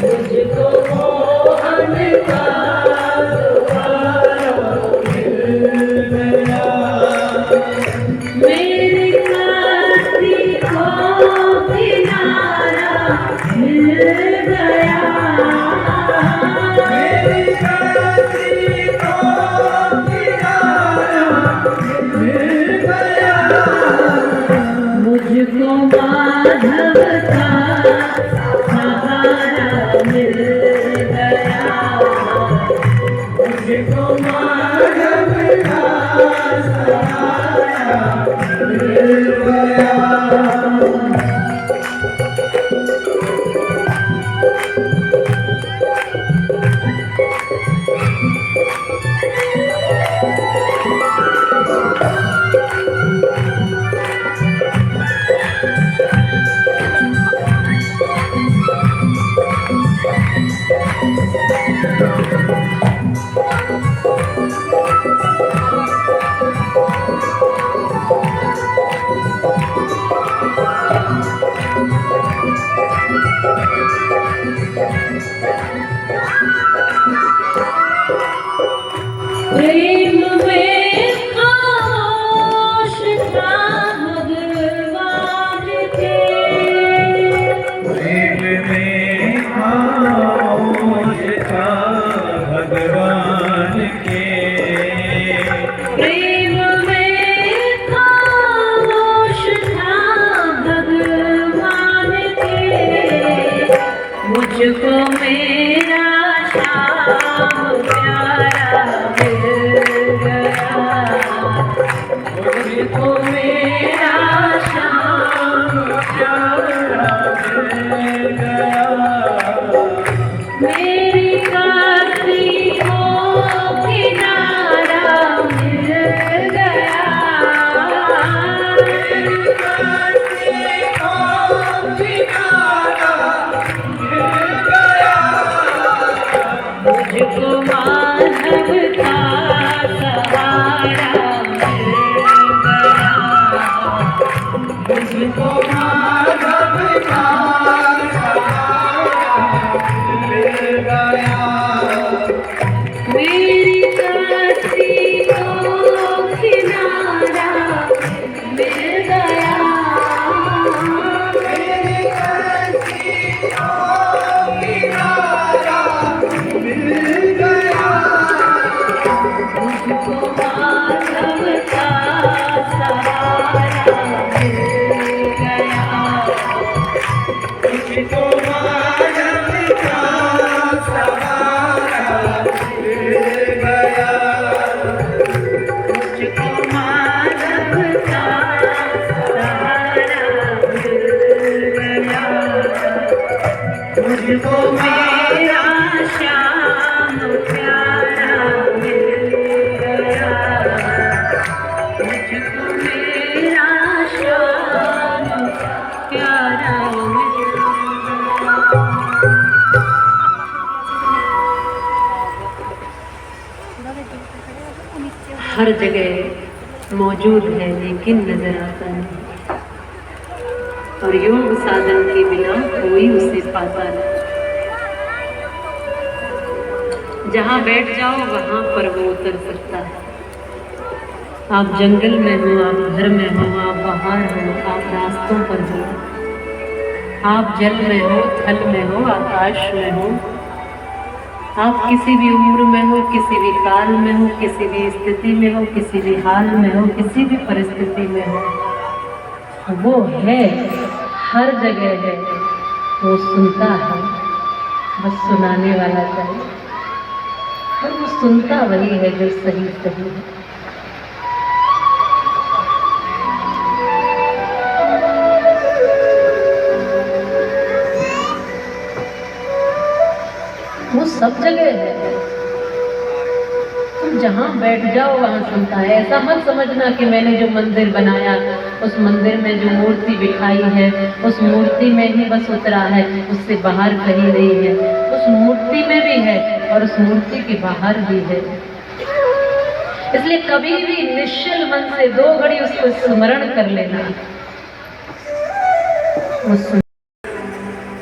मुझको मोहन का द्वारा मिल गया, मेरी हस्ती को किनारा मिल गया, मेरी हस्ती को किनारा मिल गया, मुझको माधव का सहारा मिल गया, मुझको माधव का सहारा मिल गया। प्रेम में खामोश था भगवान के, प्रेम में खामोश था भगवान के, प्रेम में खामोश था भगवान के। मुझको मेरा श्याम प्यारा मिल गया, मुझको मेरा श्याम प्यारा मिल गया। मेरी काशी को किनारा मिल गया, मेरी काशी को किनारा मिल गया। मुझको माधव का सहारा मिल गया, मुझको माधव का सहारा मिल गया। मेरी काशी को किनारा मिल गया, मेरी काशी को किनारा मिल गया। मुझको माधव का सहारा मिल गया, मुझको माधव का सहारा मिल गया। मुझको माधव का सहारा मिल गया, मुझको मेरा श्याम प्यारा मिल गया, मुझको मेरा श्याम प्यारा मिल गया। हर जगह मौजूद है लेकिन नजर आता नहीं, और योग साधन के बिना कोई उसे पाता नहीं। जहाँ बैठ जाओ वहाँ पर वो उतर सकता है। आप जंगल में हो, आप घर में हो, आप बाहर हो, आप रास्तों पर हो, आप जल में हो, थल में हो, आकाश में हो, आप किसी भी उम्र में हो, किसी भी काल में हो, किसी भी स्थिति में हो, किसी भी हाल में हो, किसी भी परिस्थिति में हो, वो है, हर जगह है, वो सुनता है, बस सुनाने वाला चाहिए। और वो सुनता वही है जो सही सही है। वो सब जगह है, तुम जहाँ बैठ जाओ वहाँ सुनता है। ऐसा मत समझना कि मैंने जो मंदिर बनाया, उस मंदिर में जो मूर्ति बिठाई है, उस मूर्ति में ही बस उतरा है, उससे बाहर कहीं नहीं है। उस मूर्ति में भी है और उस मूर्ति के बाहर भी है। इसलिए कभी भी निश्चल मन से 2 घड़ी उसको स्मरण कर लेना।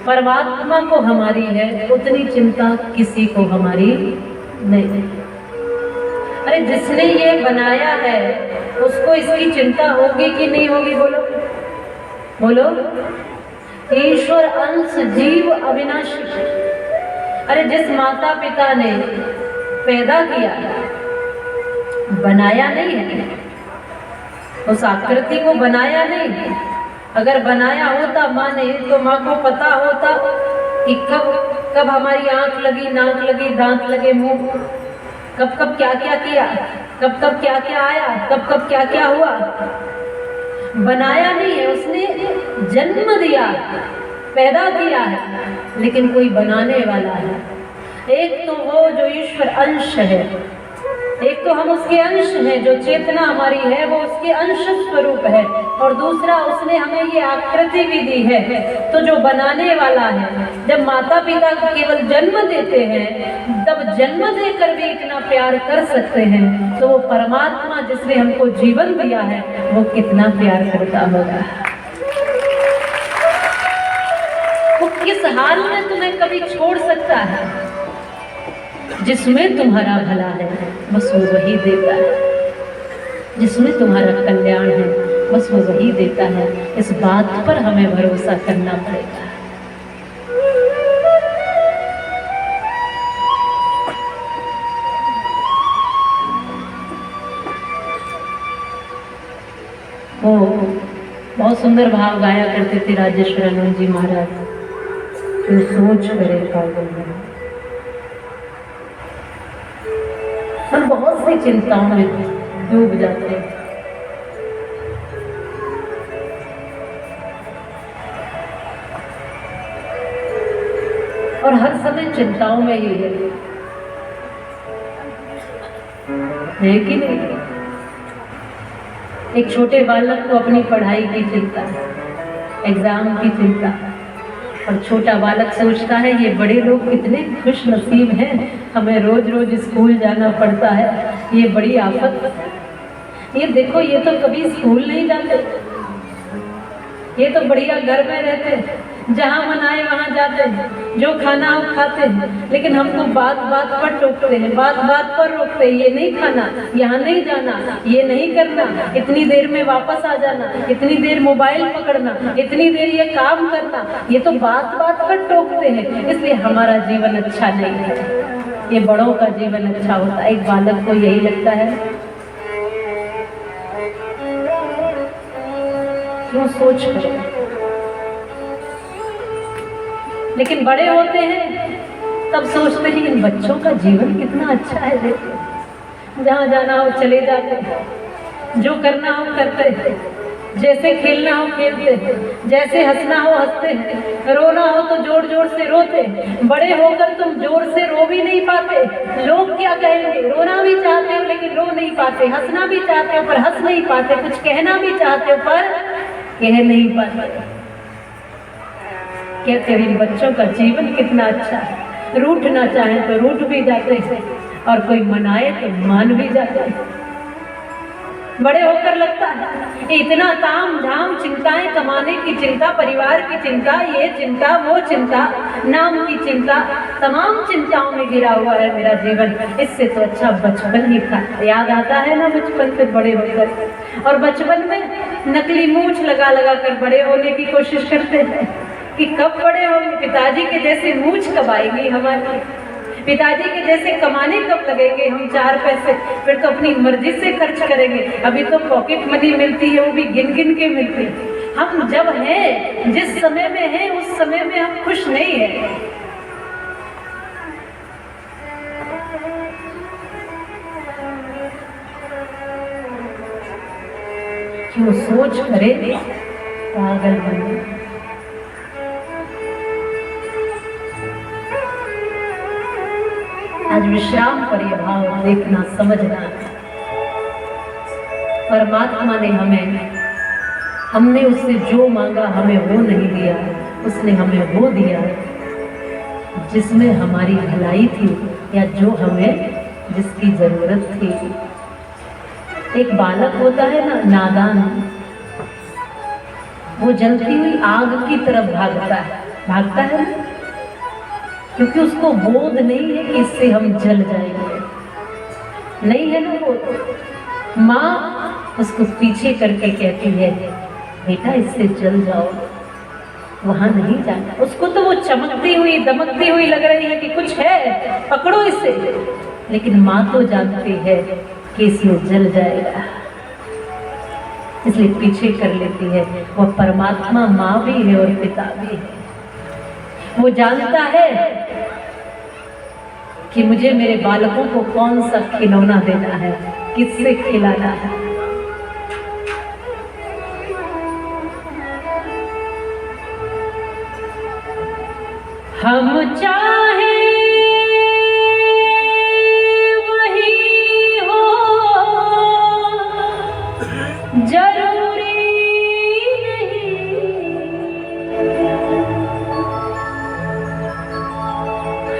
परमात्मा को हमारी है उतनी चिंता किसी को हमारी नहीं। अरे जिसने ये बनाया है उसको इसकी चिंता होगी कि नहीं होगी? बोलो बोलो। ईश्वर अंश जीव अविनाशी। अरे जिस माता पिता ने पैदा किया, बनाया नहीं है, उस आकृति को बनाया नहीं है। अगर बनाया होता माँ ने तो माँ को पता होता कि कब कब हमारी आंख लगी, नाक लगी, दांत लगे, मुंह, कब कब क्या क्या किया, कब कब क्या क्या आया, कब कब क्या क्या हुआ। बनाया नहीं है उसने, जन्म दिया, पैदा किया है, लेकिन कोई बनाने वाला है। एक तो वो जो ईश्वर अंश है, एक तो हम उसके अंश हैं, जो चेतना हमारी है वो उसके अंश स्वरूप है, और दूसरा उसने हमें ये आकृति भी दी है। तो जो बनाने वाला है, जब माता पिता को केवल जन्म देते हैं, तब जन्म देकर भी इतना प्यार कर सकते हैं, तो वो परमात्मा जिसने हमको जीवन दिया है वो कितना प्यार करता होगा। वो किस हाल में तुम्हें कभी छोड़ सकता है? जिसमें तुम्हारा भला है बस वो वही देता है, जिसमें तुम्हारा कल्याण है बस वो वही देता है। इस बात पर हमें भरोसा करना पड़ेगा। वो बहुत सुंदर भाव गाया करते थे राजेश्वरानंद जी महाराज, जो सोच करे पागल है। हम बहुत सी चिंताओं में डूब जाते हैं, और हर समय चिंताओं में ही है कि नहीं? एक छोटे बालक को अपनी पढ़ाई की चिंता, एग्जाम की चिंता, और छोटा बालक सोचता है ये बड़े लोग कितने खुश नसीब हैं, हमें रोज रोज स्कूल जाना पड़ता है, ये बड़ी आफत। ये देखो, ये तो कभी स्कूल नहीं जाते, ये तो बढ़िया घर में रहते, जहाँ मन आए वहाँ जाते हैं, जो खाना हो खाते हैं। लेकिन हम तो बात बात पर टोकते हैं, बात बात पर रोकते हैं, ये नहीं खाना, यहाँ नहीं जाना, ये नहीं करना, इतनी देर में वापस आ जाना, इतनी देर मोबाइल पकड़ना, इतनी देर ये काम करना, ये तो बात बात पर टोकते हैं। इसलिए हमारा जीवन अच्छा नहीं है, ये बड़ों का जीवन अच्छा होता है। एक बालक को यही लगता है, क्यों सोच करें। लेकिन बड़े होते हैं तब सोचते हैं इन बच्चों का जीवन कितना अच्छा है, देखो जहाँ जाना हो चले जाते हैं, जो करना हो करते हैं, जैसे खेलना हो खेलते हैं, जैसे हंसना हो हंसते हैं, रोना हो तो जोर जोर से रोते हैं। बड़े होकर तुम जोर से रो भी नहीं पाते, लोग क्या कहेंगे, रोना भी चाहते हो लेकिन रो नहीं पाते, हंसना भी चाहते हो पर हंस नहीं पाते, कुछ कहना भी चाहते हो पर कह नहीं पाते। कहते हैं इन बच्चों का जीवन कितना अच्छा है, रूठना चाहे तो रूठ भी जाते हैं, और कोई मनाए तो मान भी जाते हैं। बड़े होकर लगता है इतना ताम झाम, चिंताएं, कमाने की चिंता, परिवार की चिंता, ये चिंता वो चिंता, नाम की चिंता, तमाम चिंताओं में गिरा हुआ है मेरा जीवन। इससे तो अच्छा बचपन ही था। याद आता है ना बचपन से बड़े होकर, और बचपन में नकली मूंछ लगा लगा कर बड़े होने की कोशिश करते हैं कि कब बड़े होंगे, पिताजी के जैसे मूंछ कब आएगी हमारी, पिताजी के जैसे कमाने कब लगेंगे हम 4 पैसे, फिर तो अपनी मर्जी से खर्च करेंगे। अभी तो पॉकेट मनी मिलती है, वो भी गिन गिन के मिलती है। हम जब हैं, जिस समय में हैं, उस समय में हम खुश नहीं हैं। क्यों सोच करे पागल बने। आज विश्राम पर यह भाव देखना, समझना, परमात्मा ने हमने उससे जो मांगा हमें वो नहीं दिया, उसने हमें वो दिया जिसमें हमारी भलाई थी या जो हमें जिसकी जरूरत थी। एक बालक होता है ना, नादान, वो जलती हुई आग की तरफ भागता है ना, क्योंकि उसको बोध नहीं है कि इससे हम जल जाएंगे, नहीं है ना वो। माँ उसको पीछे करके कहती है बेटा इससे जल जाओ, वहां नहीं जाना। उसको तो वो चमकती हुई दमकती हुई लग रही है कि कुछ है, पकड़ो इसे, लेकिन माँ तो जानती है कि इसमें जल जाएगा, इसलिए पीछे कर लेती है। वो परमात्मा माँ भी है और पिता भी है। वो जानता है कि मुझे मेरे बालकों को कौन सा खिलौना देना है, किससे खिलाना है। हम चाहे वही हो, जरूरी नहीं।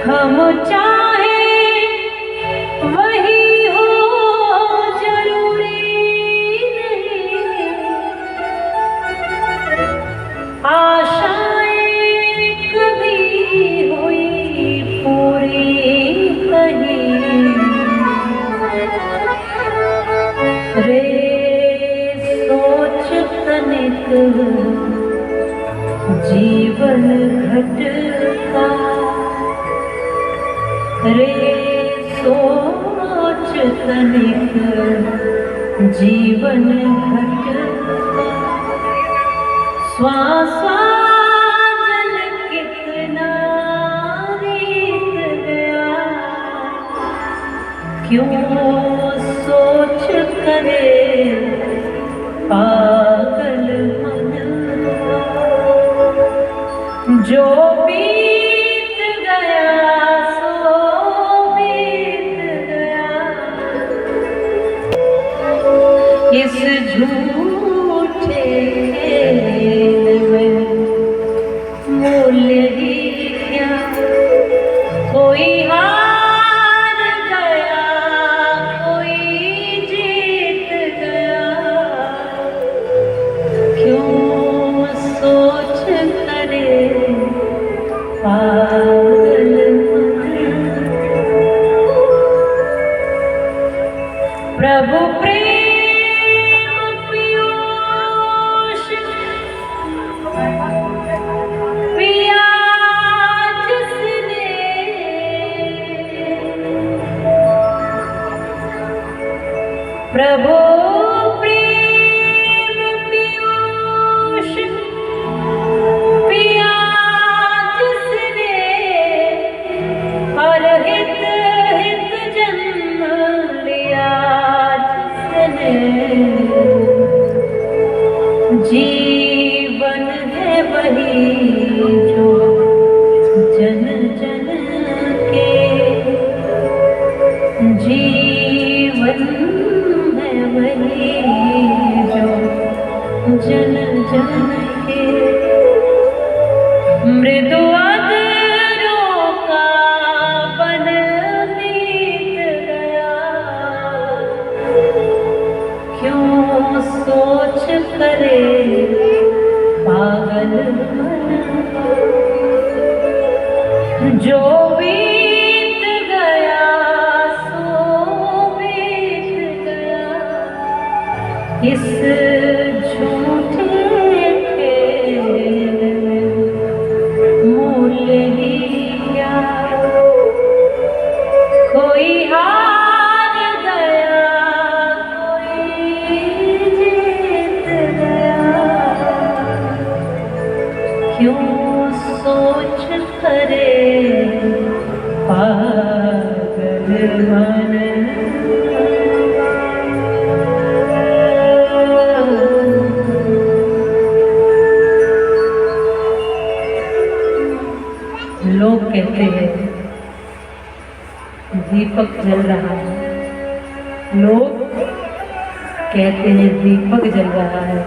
हम चाहे वही हो, जरूरी नहीं। आशाएं कभी हुई पूरी नहीं। रे सोच तनिक जीवन घटता। रे सोच तनिक जीवन घटता। श्वास जल कितना बीत गया, क्यों सोच करे पागल मन। जो बीत गया सो बीत गया, इस झूठे खेल में मूल्य ही क्या। कोई हार गया कोई जीत गया, क्यों सोच करे पागल मन। प्रभु प्रेम पीयूष पिया जिसने, प्रभु प्रेम पीयूष पिया जिसने, और हित हित जन्म लिया जिसने। जीवन है वही जो जन जन के, जीवन है वही जो जन जन के। मृदु अधरों का बन बीत गया, क्यों सोच करे पागल मन। जो बीत गया सो बीत गया, इस झूठे खेल में मूल्य ही क्या। कोई हार गया कोई जीत गया, क्यों सोच करे पागल मन। लोग कहते हैं दीपक जल रहा है, लोग कहते हैं दीपक जल रहा है।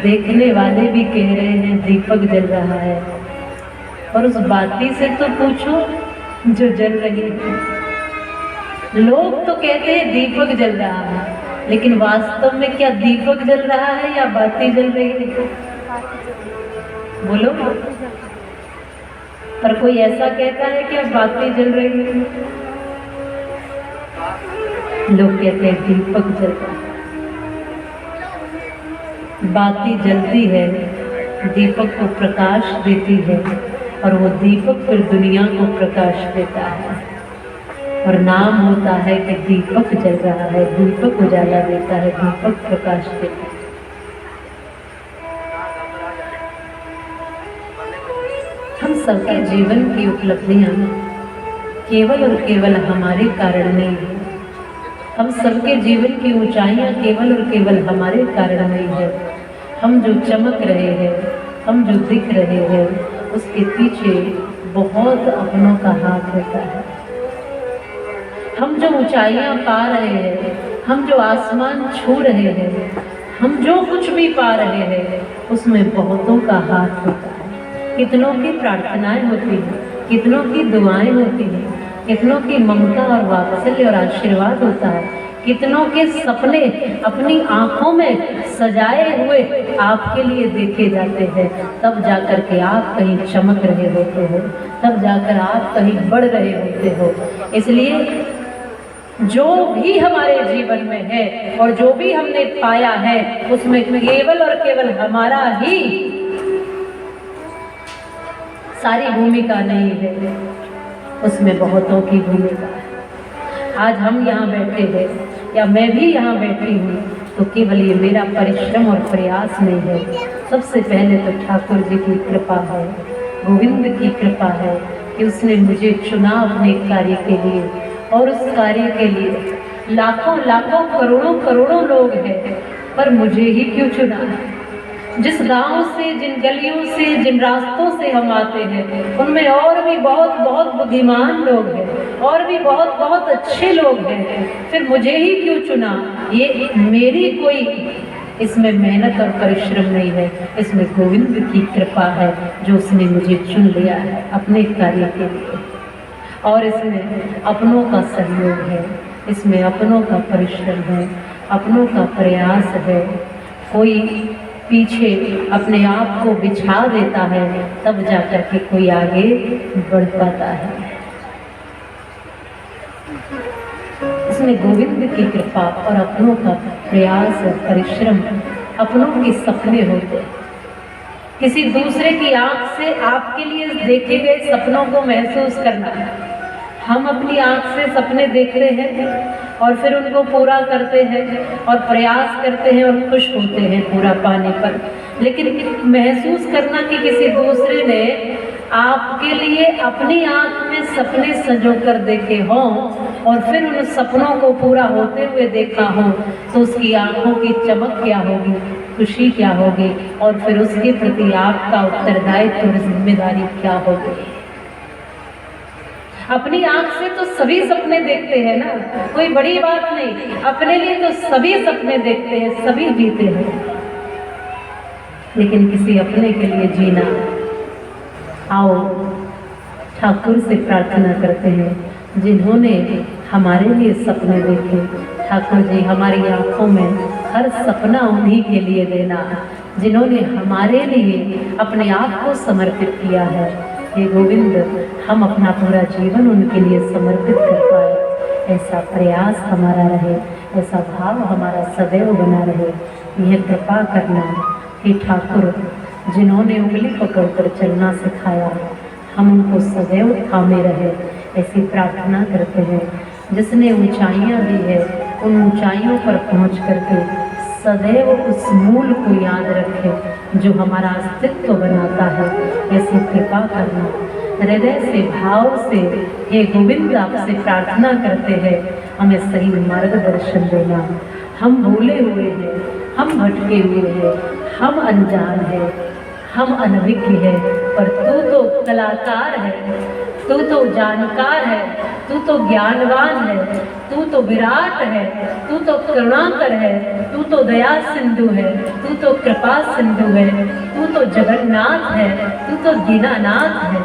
देखने वाले भी कह रहे हैं दीपक जल रहा है, और उस बाती से तो पूछो जो जल रही है। लोग तो कहते हैं दीपक जल रहा है, लेकिन वास्तव में क्या दीपक जल रहा है या बाती जल रही है? बोलो। पर कोई ऐसा कहता है कि अब बाती जल रही है। लोग कहते हैं दीपक जल रहा है। बाती जलती है, दीपक को प्रकाश देती है, और वो दीपक फिर दुनिया को प्रकाश देता है, और नाम होता है कि दीपक जल रहा है। दीपक उजाला देता है, दीपक प्रकाश देता है। हम सबके जीवन की उपलब्धियां केवल और केवल हमारे कारण नहीं है। हम सबके जीवन की ऊंचाइयां केवल और केवल हमारे कारण नहीं है। हम जो चमक रहे हैं, हम जो दिख रहे हैं, उसके पीछे बहुत अपनों का हाथ होता है। हम जो ऊंचाइयां पा रहे हैं, हम जो आसमान छू रहे हैं, हम जो कुछ भी पा रहे हैं, उसमें बहुतों का हाथ होता है। कितनों की प्रार्थनाएं होती हैं, कितनों की दुआएं होती हैं, कितनों की ममता और वात्सल्य और आशीर्वाद होता है, कितनों के सपने अपनी आंखों में सजाए हुए आपके लिए देखे जाते हैं। तब जाकर के आप कहीं चमक रहे होते हो, तब जाकर आप कहीं बढ़ रहे होते हो। इसलिए जो भी हमारे जीवन में है और जो भी हमने पाया है, उसमें केवल और केवल हमारा ही सारी भूमिका नहीं है, उसमें बहुतों की भूमिका है। आज हम यहाँ बैठे हैं या मैं भी यहाँ बैठी हूँ तो केवल ये मेरा परिश्रम और प्रयास नहीं है। सबसे पहले तो ठाकुर जी की कृपा है, गोविंद की कृपा है कि उसने मुझे चुना अपने कार्य के लिए। और उस कार्य के लिए लाखों लाखों करोड़ों करोड़ों लोग हैं, पर मुझे ही क्यों चुना? जिस गांव से, जिन गलियों से, जिन रास्तों से हम आते हैं, उनमें और भी बहुत बहुत बुद्धिमान लोग हैं, और भी बहुत बहुत अच्छे लोग हैं, फिर मुझे ही क्यों चुना? ये मेरी कोई इसमें मेहनत और परिश्रम नहीं है, इसमें गोविंद की कृपा है जो उसने मुझे चुन लिया है अपने कार्य के लिए। और इसमें अपनों का सहयोग है, इसमें अपनों का परिश्रम है, अपनों का प्रयास है। कोई पीछे अपने आप को बिछा देता है, तब जाकर के कोई आगे बढ़ पाता है। इसमें गोविंद की कृपा और अपनों का प्रयास और परिश्रम, अपनों के सपने होते हैं। किसी दूसरे की आंख से आपके लिए देखे गए सपनों को महसूस करना। हम अपनी आंख से सपने देखते हैं और फिर उनको पूरा करते हैं और प्रयास करते हैं और खुश होते हैं पूरा पाने पर, लेकिन महसूस करना कि किसी दूसरे ने आपके लिए अपनी आंख में सपने संजो कर देखे हों और फिर उन सपनों को पूरा होते हुए देखा हो, तो उसकी आंखों की चमक क्या होगी, खुशी क्या होगी, और फिर उसके प्रति आपका उत्तरदायित्व और जिम्मेदारी क्या होगी। अपनी आंख से तो सभी सपने देखते हैं ना, कोई बड़ी बात नहीं, अपने लिए तो सभी सपने देखते हैं, सभी जीते हैं, लेकिन किसी अपने के लिए जीना। आओ ठाकुर से प्रार्थना करते हैं जिन्होंने हमारे लिए सपने देखे। ठाकुर जी हमारी आंखों में हर सपना उन्हीं के लिए देना, जिन्होंने हमारे लिए अपने आप को समर्पित किया है। हे गोविंद, हम अपना पूरा जीवन उनके लिए समर्पित कर पाए, ऐसा प्रयास हमारा रहे, ऐसा भाव हमारा सदैव बना रहे। यह कृपा करना। हे ठाकुर, जिन्होंने उंगली पकड़कर चलना सिखाया, हम उनको सदैव थामे रहे, ऐसी प्रार्थना करते हैं। जिसने ऊंचाइयां दी है, उन ऊंचाइयों पर पहुंच करके सदैव उस मूल को याद रखें जो हमारा अस्तित्व बनाता है, ऐसी कृपा करना। हृदय से, भाव से हे गोविंद आपसे प्रार्थना करते हैं, हमें सही मार्गदर्शन देना। हम भूले हुए हैं, हम भटके हुए हैं, हम अनजान हैं, हम अनभिज्ञ हैं, पर तू तो कलाकार है, तू तो जानकार है, तू तो ज्ञानवान है, तू तो विराट है, तू तो करुणाकर है, तू तो दया सिंधु है, तू तो कृपा सिंधु है, तू तो जगन्नाथ है, तू तो दीनानाथ है,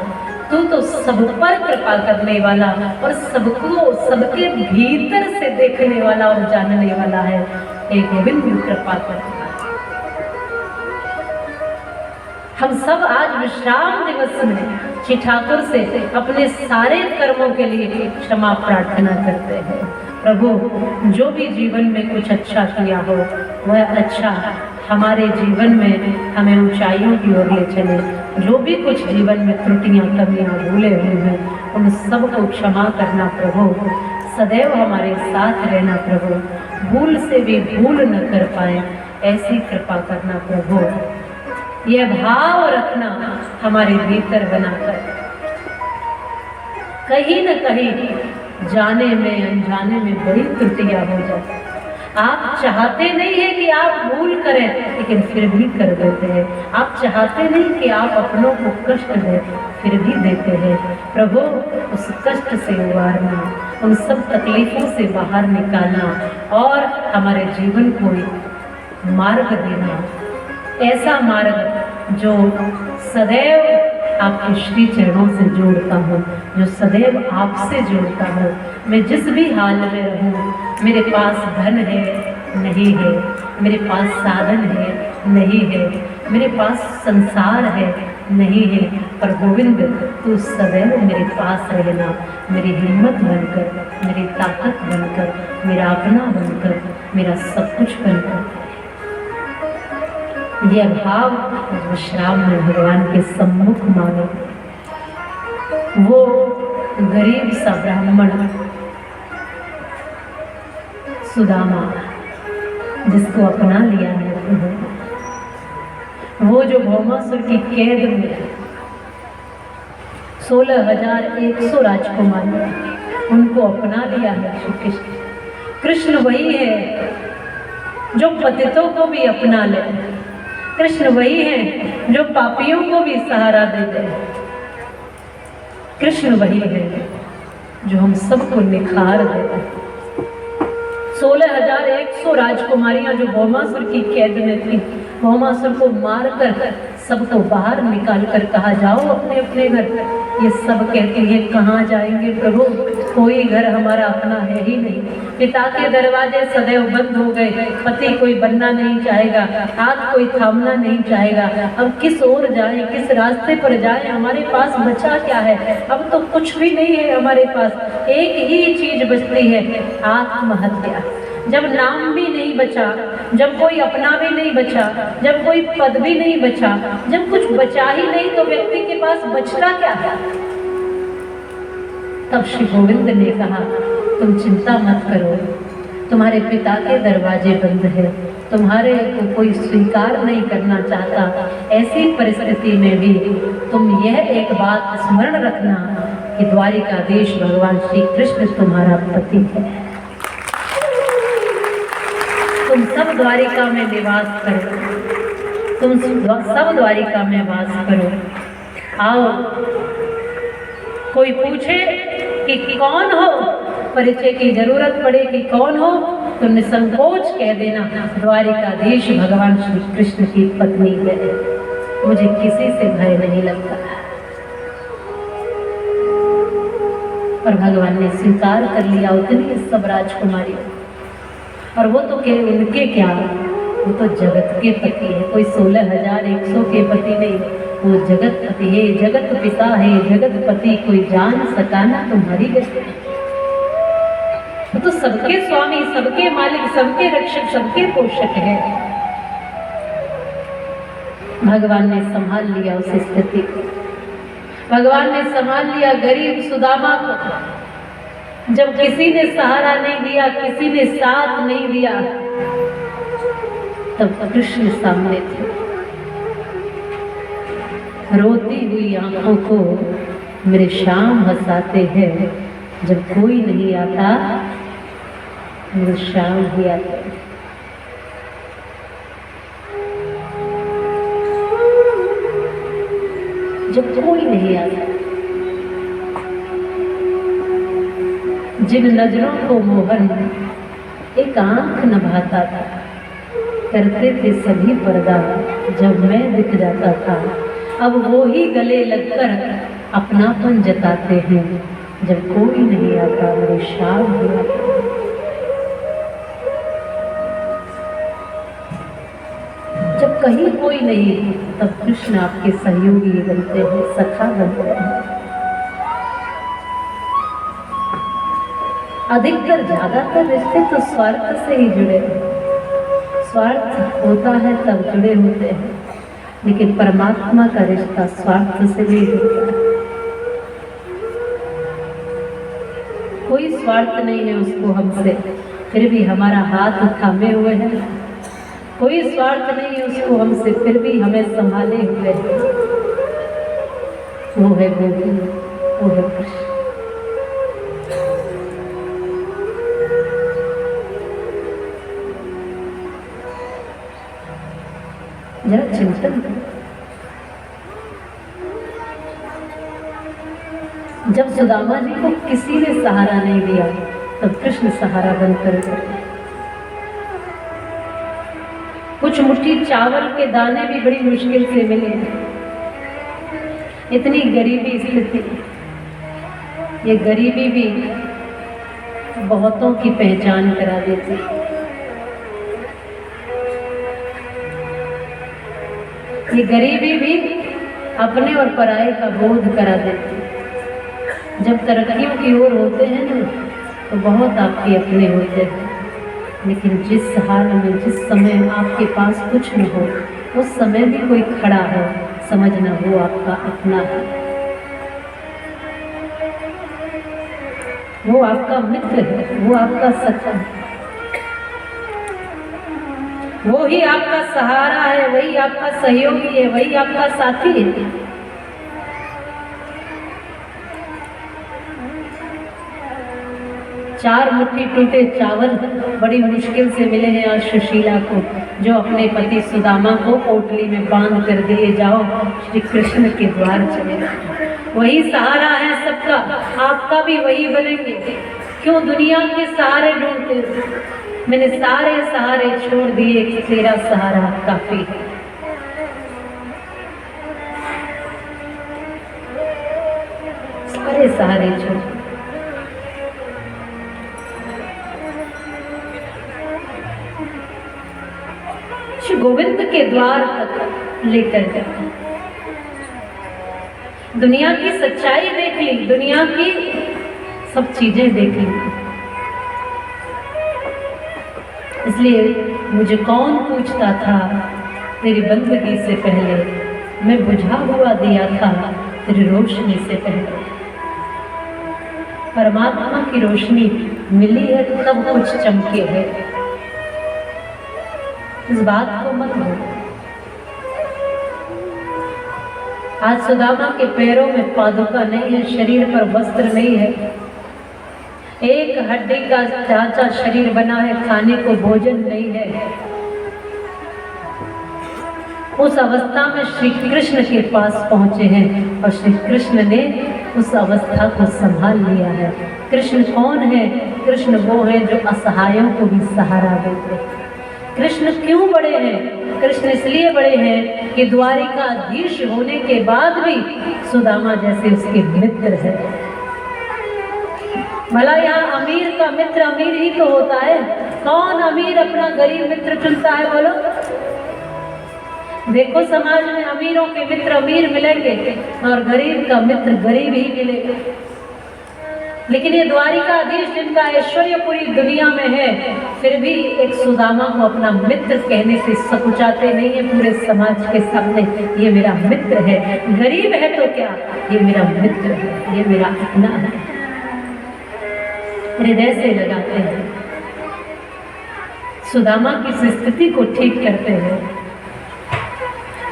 तू तो सब पर कृपा करने वाला और सबको सबके भीतर से देखने वाला और जानने वाला है। एक गोविंद कृपा करना। हम सब आज विश्राम दिवस में श्री ठाकुर से अपने सारे कर्मों के लिए क्षमा प्रार्थना करते हैं। प्रभु, जो भी जीवन में कुछ अच्छा किया हो, वह अच्छा हमारे जीवन में हमें ऊंचाइयों की ओर ले चले। जो भी कुछ जीवन में त्रुटियां, कमियां, भूले हुए हैं, उन सब को क्षमा करना प्रभु। सदैव हमारे साथ रहना प्रभु, भूल से भी भूल न कर पाए, ऐसी कृपा करना प्रभु। यह भाव रखना हमारे भीतर बनाकर कहीं न कहीं जाने में अनजाने में बड़ी त्रुटियां हो जाती। आप चाहते नहीं है कि आप भूल करें, लेकिन फिर भी कर देते हैं। आप चाहते नहीं कि आप अपनों को कष्ट दें, फिर भी देते हैं। प्रभु, उस कष्ट से उबारना, उन सब तकलीफों से बाहर निकालना और हमारे जीवन को एक मार्ग देना, ऐसा मार्ग जो सदैव आपके श्री चरणों से जोड़ता हूँ, जो सदैव आपसे जोड़ता हूँ। मैं जिस भी हाल में रहूँ, मेरे पास धन है नहीं है, मेरे पास साधन है नहीं है, मेरे पास संसार है नहीं है, पर गोविंद तू सदैव मेरे पास रहना, मेरी हिम्मत बनकर, मेरी ताकत बनकर, मेरा अपना बनकर, मेरा सब कुछ बनकर। यह भाव जो श्रावण में भगवान के सम्मुख मानो, वो गरीब सा ब्राह्मण सुदामा जिसको अपना लिया है, वो जो भौमासुर की कैद में 16,100 राजकुमार उनको अपना लिया है श्री कृष्ण। कृष्ण वही है जो पतितों को भी अपना ले, कृष्ण वही है जो पापियों को भी सहारा दे दे, कृष्ण वही है जो हम सबको निखार दे। 16,100 राजकुमारियां जो भौमासुर की कैद में थी, भौमासुर को मारकर सबको बाहर निकाल कर कहा जाओ अपने अपने घर। ये सब कहती है कहाँ जाएंगे प्रभु, कोई घर हमारा अपना है ही नहीं। पिता के दरवाजे सदैव बंद हो गए, पति कोई बनना नहीं चाहेगा, हाथ कोई थामना नहीं चाहेगा। अब किस ओर जाए, किस रास्ते पर जाए, हमारे पास बचा क्या है? अब तो कुछ भी नहीं है हमारे पास, एक ही चीज बचती है, आत्महत्या। जब नाम भी नहीं बचा, जब कोई अपना भी नहीं बचा, जब कोई पद भी नहीं बचा, जब कुछ बचा ही नहीं, तो व्यक्ति के पास बचता क्या है? तब श्री गोविंद ने कहा तुम चिंता मत करो, तुम्हारे पिता के दरवाजे बंद है, तुम्हारे को कोई स्वीकार नहीं करना चाहता। ऐसी परिस्थिति में भी तुम यह एक बात स्मरण रखना कि द्वारिकाधीश भगवान श्री कृष्ण तुम्हारा पति है। तुम सब द्वारिका में निवास करो, तुम सब द्वारिका में वास करो। आओ, कोई पूछे कि कौन हो, परिचय की जरूरत पड़े कि कौन हो, तो निसंकोच कह देना द्वारिकाधीश भगवान श्री कृष्ण की पत्नी है, मुझे किसी से भय नहीं लगता। और भगवान ने स्वीकार कर लिया उतनी सब राजकुमारी। और वो तो उनके क्या, वो तो जगत के पति है, कोई 16,100 के पति नहीं, वो जगत पति है, जगत पिता है, जगत पति। कोई जान सका ना तुम्हारी गति। वो तो सबके स्वामी, सबके मालिक, सबके रक्षक, सबके पोषक है। भगवान ने संभाल लिया उस स्थिति को, भगवान ने संभाल लिया गरीब सुदामा को। जब किसी ने सहारा नहीं दिया, किसी ने साथ नहीं दिया, तब कृष्ण सामने थे। रोती हुई आंखों को मेरे श्याम हंसाते हैं, जब कोई नहीं आता मेरे श्याम ही आते। जब कोई नहीं आता, जिन नजरों को मोहन एक आंख न भाता था, करते थे सभी पर्दा जब मैं दिख जाता था। अब वो ही गले लगकर अपनापन जताते हैं, जब कोई नहीं आता मेरे श्याम ही आते। जब कहीं कोई नहीं, तब कृष्ण आपके सहयोगी बनते हैं, सखा बनते हैं। अधिकतर ज्यादातर रिश्ते तो स्वार्थ से ही जुड़े हैं। स्वार्थ होता है तब जुड़े होते हैं, लेकिन परमात्मा का रिश्ता स्वार्थ से नहीं जुड़ता है। कोई स्वार्थ नहीं है उसको हमसे, फिर भी हमारा हाथ थामे हुए हैं। कोई स्वार्थ नहीं है उसको हमसे, फिर भी हमें संभाले हुए हैं। वो है गोविंद, वो है कृष्ण। जब सुदामा जी को किसी ने सहारा नहीं दिया तब कृष्ण सहारा बनकर गए। कुछ मुट्ठी चावल के दाने भी बड़ी मुश्किल से मिले, इतनी गरीबी स्थिति। ये गरीबी भी बहुतों की पहचान करा देती। ये गरीबी भी अपने और पराये का बोध करा देती। जब तरक्कियों की ओर होते हैं ना तो बहुत आपके अपने होते हैं, लेकिन जिस हाल में जिस समय आपके पास कुछ न हो उस समय भी कोई खड़ा है, समझना वो आपका अपना है, वो आपका मित्र है, वो आपका सखा है, वो ही आपका सहारा है, वही आपका सहयोगी है, वही आपका साथी है। चार मुट्ठी टूटे चावल बड़ी मुश्किल से मिले हैं आज सुशीला को, जो अपने पति सुदामा को पोटली में बांध कर दिए जाओ श्री कृष्ण के द्वार चले जाओ। वही सहारा है सबका, आपका भी वही बनेंगे। क्यों दुनिया के सहारे ढूंढते हो? मैंने सारे सहारे छोड़ दिए कि तेरा सहारा काफी है। सारे सहारे छोड़ गोविंद के द्वार तक लेकर जाए। दुनिया की सच्चाई देख ली, दुनिया की सब चीजें देख ली, इसलिए मुझे कौन पूछता था तेरी बंदगी से पहले, मैं बुझा हुआ दिया था तेरी रोशनी से पहले। परमात्मा की रोशनी मिली है तो सब कुछ चमके है, इस बात को मत भूलो। आज सुदामा के पैरों में पादुका नहीं है, शरीर पर वस्त्र नहीं है, एक हड्डी का ढांचा शरीर बना है, खाने को भोजन नहीं है। उस अवस्था में श्री कृष्ण के पास पहुंचे हैं और श्री कृष्ण ने उस अवस्था को संभाल लिया है। कृष्ण कौन है? कृष्ण वो है जो असहायों को भी सहारा देते हैं। कृष्ण क्यों बड़े हैं? कृष्ण इसलिए बड़े हैं कि द्वारिकाधीश होने के बाद भी सुदामा जैसे उसके मित्र है। भला यहाँ अमीर का मित्र अमीर ही तो होता है, कौन अमीर अपना गरीब मित्र चुनता है बोलो? देखो समाज में अमीरों के मित्र अमीर मिलेंगे और गरीब का मित्र गरीब ही मिलेगा। लेकिन ये द्वारिकाधीश जिनका ऐश्वर्य पूरी दुनिया में है, फिर भी एक सुदामा को अपना मित्र कहने से सकुचाते नहीं है पूरे समाज के सामने। ये मेरा मित्र है, गरीब है तो क्या, ये मेरा मित्र है, ये मेरा अपना है, हृदय से लगाते हैं। सुदामा की स्थिति को ठीक करते हैं।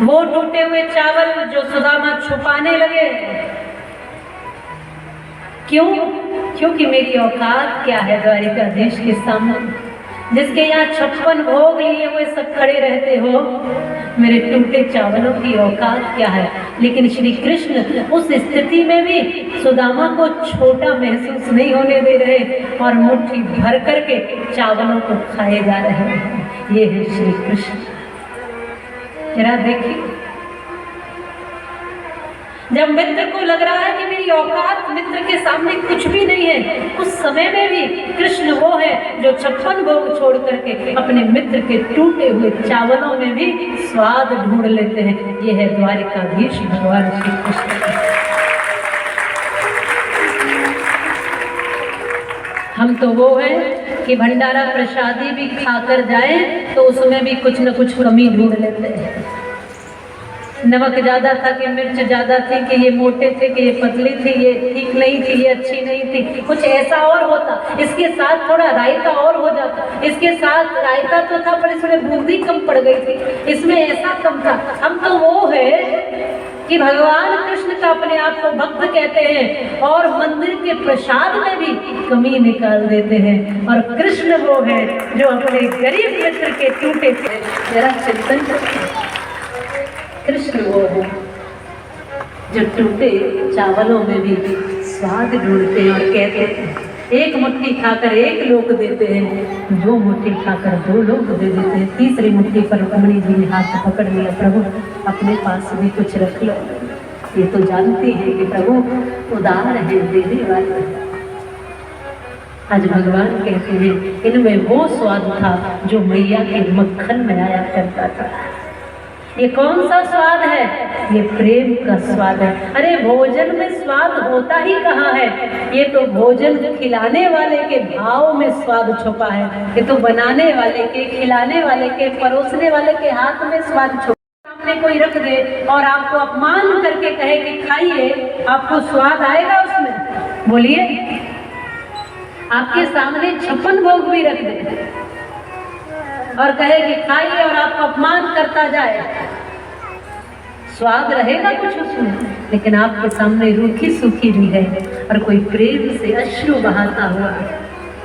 वो टूटे हुए चावल जो सुदामा छुपाने लगे, क्यों? क्योंकि मेरी औकात क्या है द्वारिकाधीश के सामने, जिसके यहाँ 56 भोग लिए हुए सब खड़े रहते हो, मेरे टूटे चावलों की औकात क्या है? लेकिन श्री कृष्ण उस स्थिति में भी सुदामा को छोटा महसूस नहीं होने दे रहे और मुट्ठी भर करके चावलों को खाए जा रहे हैं। ये है श्री कृष्ण। जरा देखिए, जब मित्र को लग रहा है कि मेरी औकात मित्र के सामने कुछ भी नहीं है, उस समय में भी कृष्ण वो है जो 56 भोग छोड़ करके अपने मित्र के टूटे हुए चावलों में भी स्वाद ढूंढ लेते हैं। ये है द्वारिकाधीश भगवान श्री कृष्ण। हम तो वो है कि भंडारा प्रसादी भी खाकर जाए तो उसमें भी कुछ न कुछ कमी ढूंढ लेते हैं। नमक ज़्यादा था कि मिर्च ज़्यादा थी, कि ये मोटे थे कि ये पतली थी, ये ठीक नहीं थी, ये अच्छी नहीं थी, कुछ ऐसा और होता, इसके साथ थोड़ा रायता और हो जाता, इसके साथ रायता तो था पर इसमें बूंदी कम पड़ गई थी, इसमें ऐसा कम था। हम तो वो है कि भगवान कृष्ण का अपने आप को भक्त कहते हैं और मंदिर के प्रसाद में भी कमी निकाल देते हैं, और कृष्ण वो है जो अपने गरीब मित्र के टूटे थे। जरा चिंतन करते, कृष्ण वो है जो टूटे चावलों में भी स्वाद ढूंढते हैं और कहते हैं एक मुट्ठी खाकर एक लोग देते हैं, 2 मुट्ठी खाकर 2 लोग दे देते हैं, तीसरी मुट्ठी पर रुक्मिणी जी ने हाथ पकड़ लिया, प्रभु अपने पास भी कुछ रख लो। ये तो जानती है कि प्रभु उदार है, देने वाले। आज भगवान कहते हैं इनमें वो स्वाद था जो मैया के मक्खन में आया करता था। ये कौन सा स्वाद है? ये प्रेम का स्वाद है। अरे भोजन में स्वाद होता ही कहाँ है? ये तो भोजन खिलाने वाले के भाव में स्वाद छुपा है। ये तो बनाने वाले के, खिलाने वाले के, परोसने वाले के हाथ में स्वाद छुपा। सामने कोई रख दे और आपको अपमान करके कहे कि खाइए, आपको स्वाद आएगा उसमें? बोलिए। आपके सामने 56 भोग भी रख दे और कहे कि खाइए और आपको अपमान करता जाए, स्वाद रहेगा कुछ उसमें? लेकिन आपके सामने रूखी सूखी भी है और कोई प्रेम से अश्रु बहाता हुआ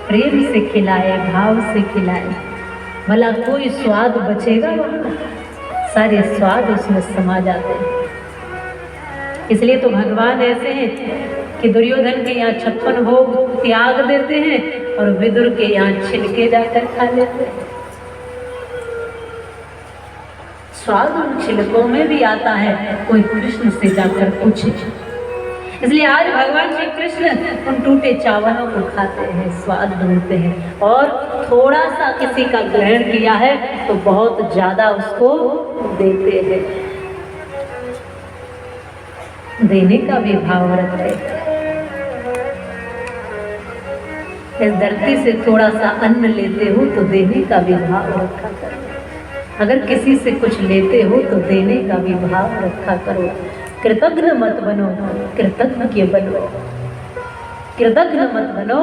प्रेम से खिलाए, भाव से खिलाए, भला कोई स्वाद बचेगा? सारे स्वाद उसमें समा जाते हैं। इसलिए तो भगवान ऐसे हैं कि दुर्योधन के यहाँ 56 भोग त्याग देते हैं और विदुर के यहाँ छिलके जाकर खा लेते हैं। स्वाद उन छिलकों में भी आता है, कोई कृष्ण से जाकर पूछे। इसलिए आज भगवान श्री कृष्ण उन टूटे चावलों को खाते हैं, स्वाद ढूंढते हैं, और थोड़ा सा किसी का ग्रहण किया है तो बहुत ज्यादा उसको देते हैं, देने का भी भाव रखते हैं। इस धरती से थोड़ा सा अन्न लेते हो तो देने का भी भाव रखा करो। अगर किसी से कुछ लेते हो तो देने का भी भाव रखा करो। कृतज्ञ मत बनो, कृतज्ञ बनो। कृतज्ञ मत बनो,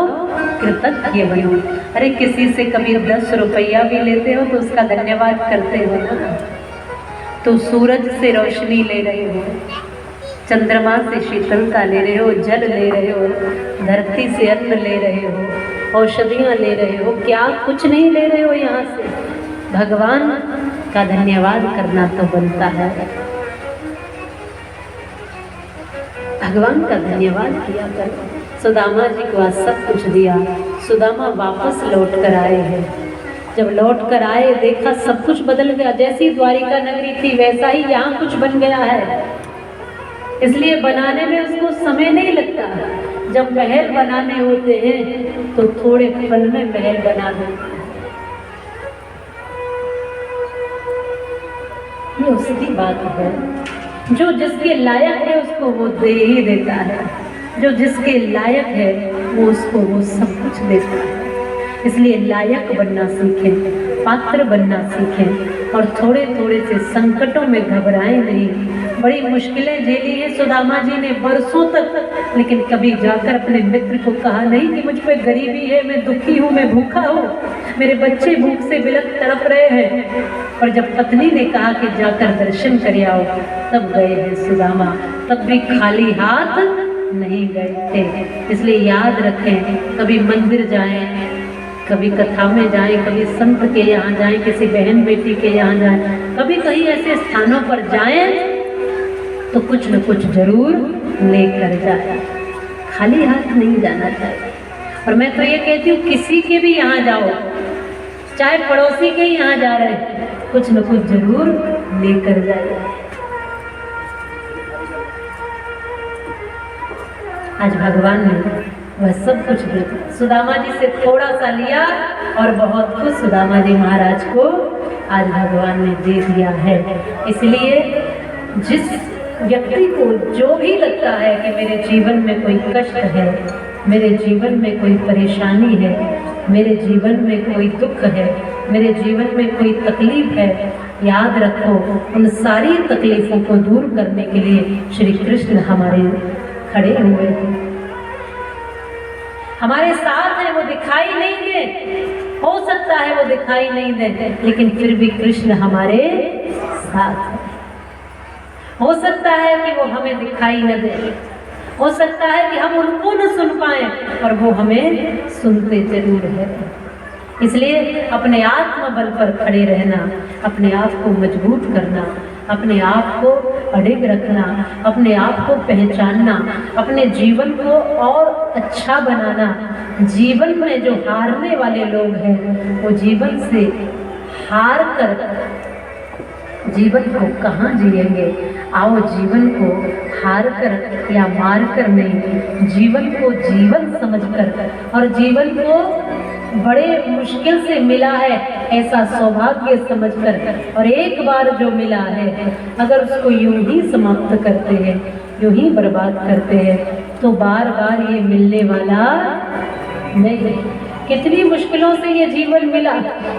कृतज्ञ बनो। अरे किसी से कभी 10 रुपया भी लेते हो तो उसका धन्यवाद करते हो ना। तो सूरज से रोशनी ले रहे हो, चंद्रमा से शीतलता ले रहे हो, जल ले रहे हो, धरती से अन्न ले रहे हो, औषधियाँ ले रहे हो, क्या कुछ नहीं ले रहे हो यहाँ से? भगवान का धन्यवाद करना तो बनता है। भगवान का धन्यवाद किया करो। सुदामा जी को आज सब कुछ दिया, सुदामा वापस लौट कर आए हैं। जब लौट कर आए देखा सब कुछ बदल गया, जैसी द्वारिका नगरी थी वैसा ही यहाँ कुछ बन गया है। इसलिए बनाने में उसको समय नहीं लगता। जब महल बनाने होते हैं तो थोड़े पल में महल बना देते हैं। ये उसकी बात है, जो जिसके लायक है उसको वो दे ही देता है, जो जिसके लायक है वो उसको वो सब कुछ देता है। इसलिए लायक बनना सीखें, पात्र बनना सीखें और थोड़े थोड़े से संकटों में घबराएं नहीं। बड़ी मुश्किलें झेली है सुदामा जी ने बरसों तक, लेकिन कभी जाकर अपने मित्र को कहा नहीं कि मुझ पे गरीबी है, मैं दुखी हूँ, मैं भूखा हूँ, मेरे बच्चे भूख से बिलख तड़प रहे हैं। और जब पत्नी ने कहा कि जाकर दर्शन कर आओ, तब गए हैं सुदामा, तब भी खाली हाथ नहीं गए थे। इसलिए याद रखें, कभी मंदिर जाएं, कभी कथा में जाएं, कभी संत के यहाँ जाएं, किसी बहन बेटी के यहाँ जाएं, कभी कहीं ऐसे स्थानों पर जाएं तो कुछ न कुछ जरूर लेकर जाए, खाली हाथ नहीं जाना चाहिए। और मैं तो ये कहती हूँ किसी के भी यहाँ जाओ, चाहे पड़ोसी के यहाँ जा रहे हैं, कुछ न कुछ जरूर लेकर जाए। आज भगवान ने वह सब कुछ दिया, सुदामा जी से थोड़ा सा लिया और बहुत कुछ सुदामा जी महाराज को आज भगवान ने दे दिया है। इसलिए जिस व्यक्ति को जो भी लगता है कि मेरे जीवन में कोई कष्ट है, मेरे जीवन में कोई परेशानी है, मेरे जीवन में कोई दुख है, मेरे जीवन में कोई तकलीफ है, याद रखो उन सारी तकलीफों को दूर करने के लिए श्री कृष्ण हमारे खड़े हुए हैं, हमारे साथ है। वो दिखाई नहीं दे, हो सकता है वो दिखाई नहीं दे, लेकिन फिर भी कृष्ण हमारे साथ है। हो सकता है कि वो हमें दिखाई न दे, हो सकता है कि हम उनको न सुन पाए, पर वो हमें सुनते जरूर है। इसलिए अपने आत्मबल पर खड़े रहना, अपने आप को मजबूत करना, अपने आप को अडिग रखना, अपने आप को पहचानना, अपने जीवन को और अच्छा बनाना। जीवन में जो हारने वाले लोग हैं वो जीवन से हार कर जीवन को कहाँ जिएंगे। आओ जीवन को हार कर या मार कर नहीं, जीवन को जीवन समझकर और जीवन को बड़े मुश्किल से मिला है ऐसा सौभाग्य समझकर और एक बार जो मिला है अगर उसको यूं ही समाप्त करते हैं, यूं ही बर्बाद करते हैं तो बार बार ये मिलने वाला नहीं। कितनी मुश्किलों से ये जीवन मिला,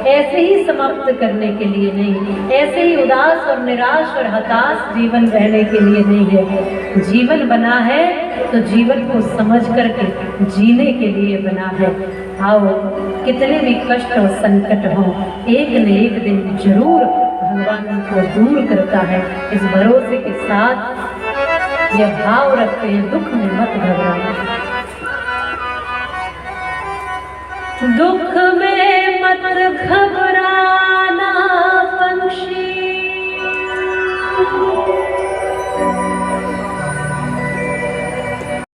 ऐसे ही समाप्त करने के लिए नहीं, ऐसे ही उदास और निराश और हताश जीवन रहने के लिए नहीं है। जीवन बना है तो जीवन को समझ करके जीने के लिए बना है। आओ कितने भी कष्ट और संकट हो, एक न एक दिन जरूर भगवान उनको दूर करता है। इस भरोसे के साथ यह भाव रखते हैं, दुख में मत घबराओ, दुख में मत घबरा।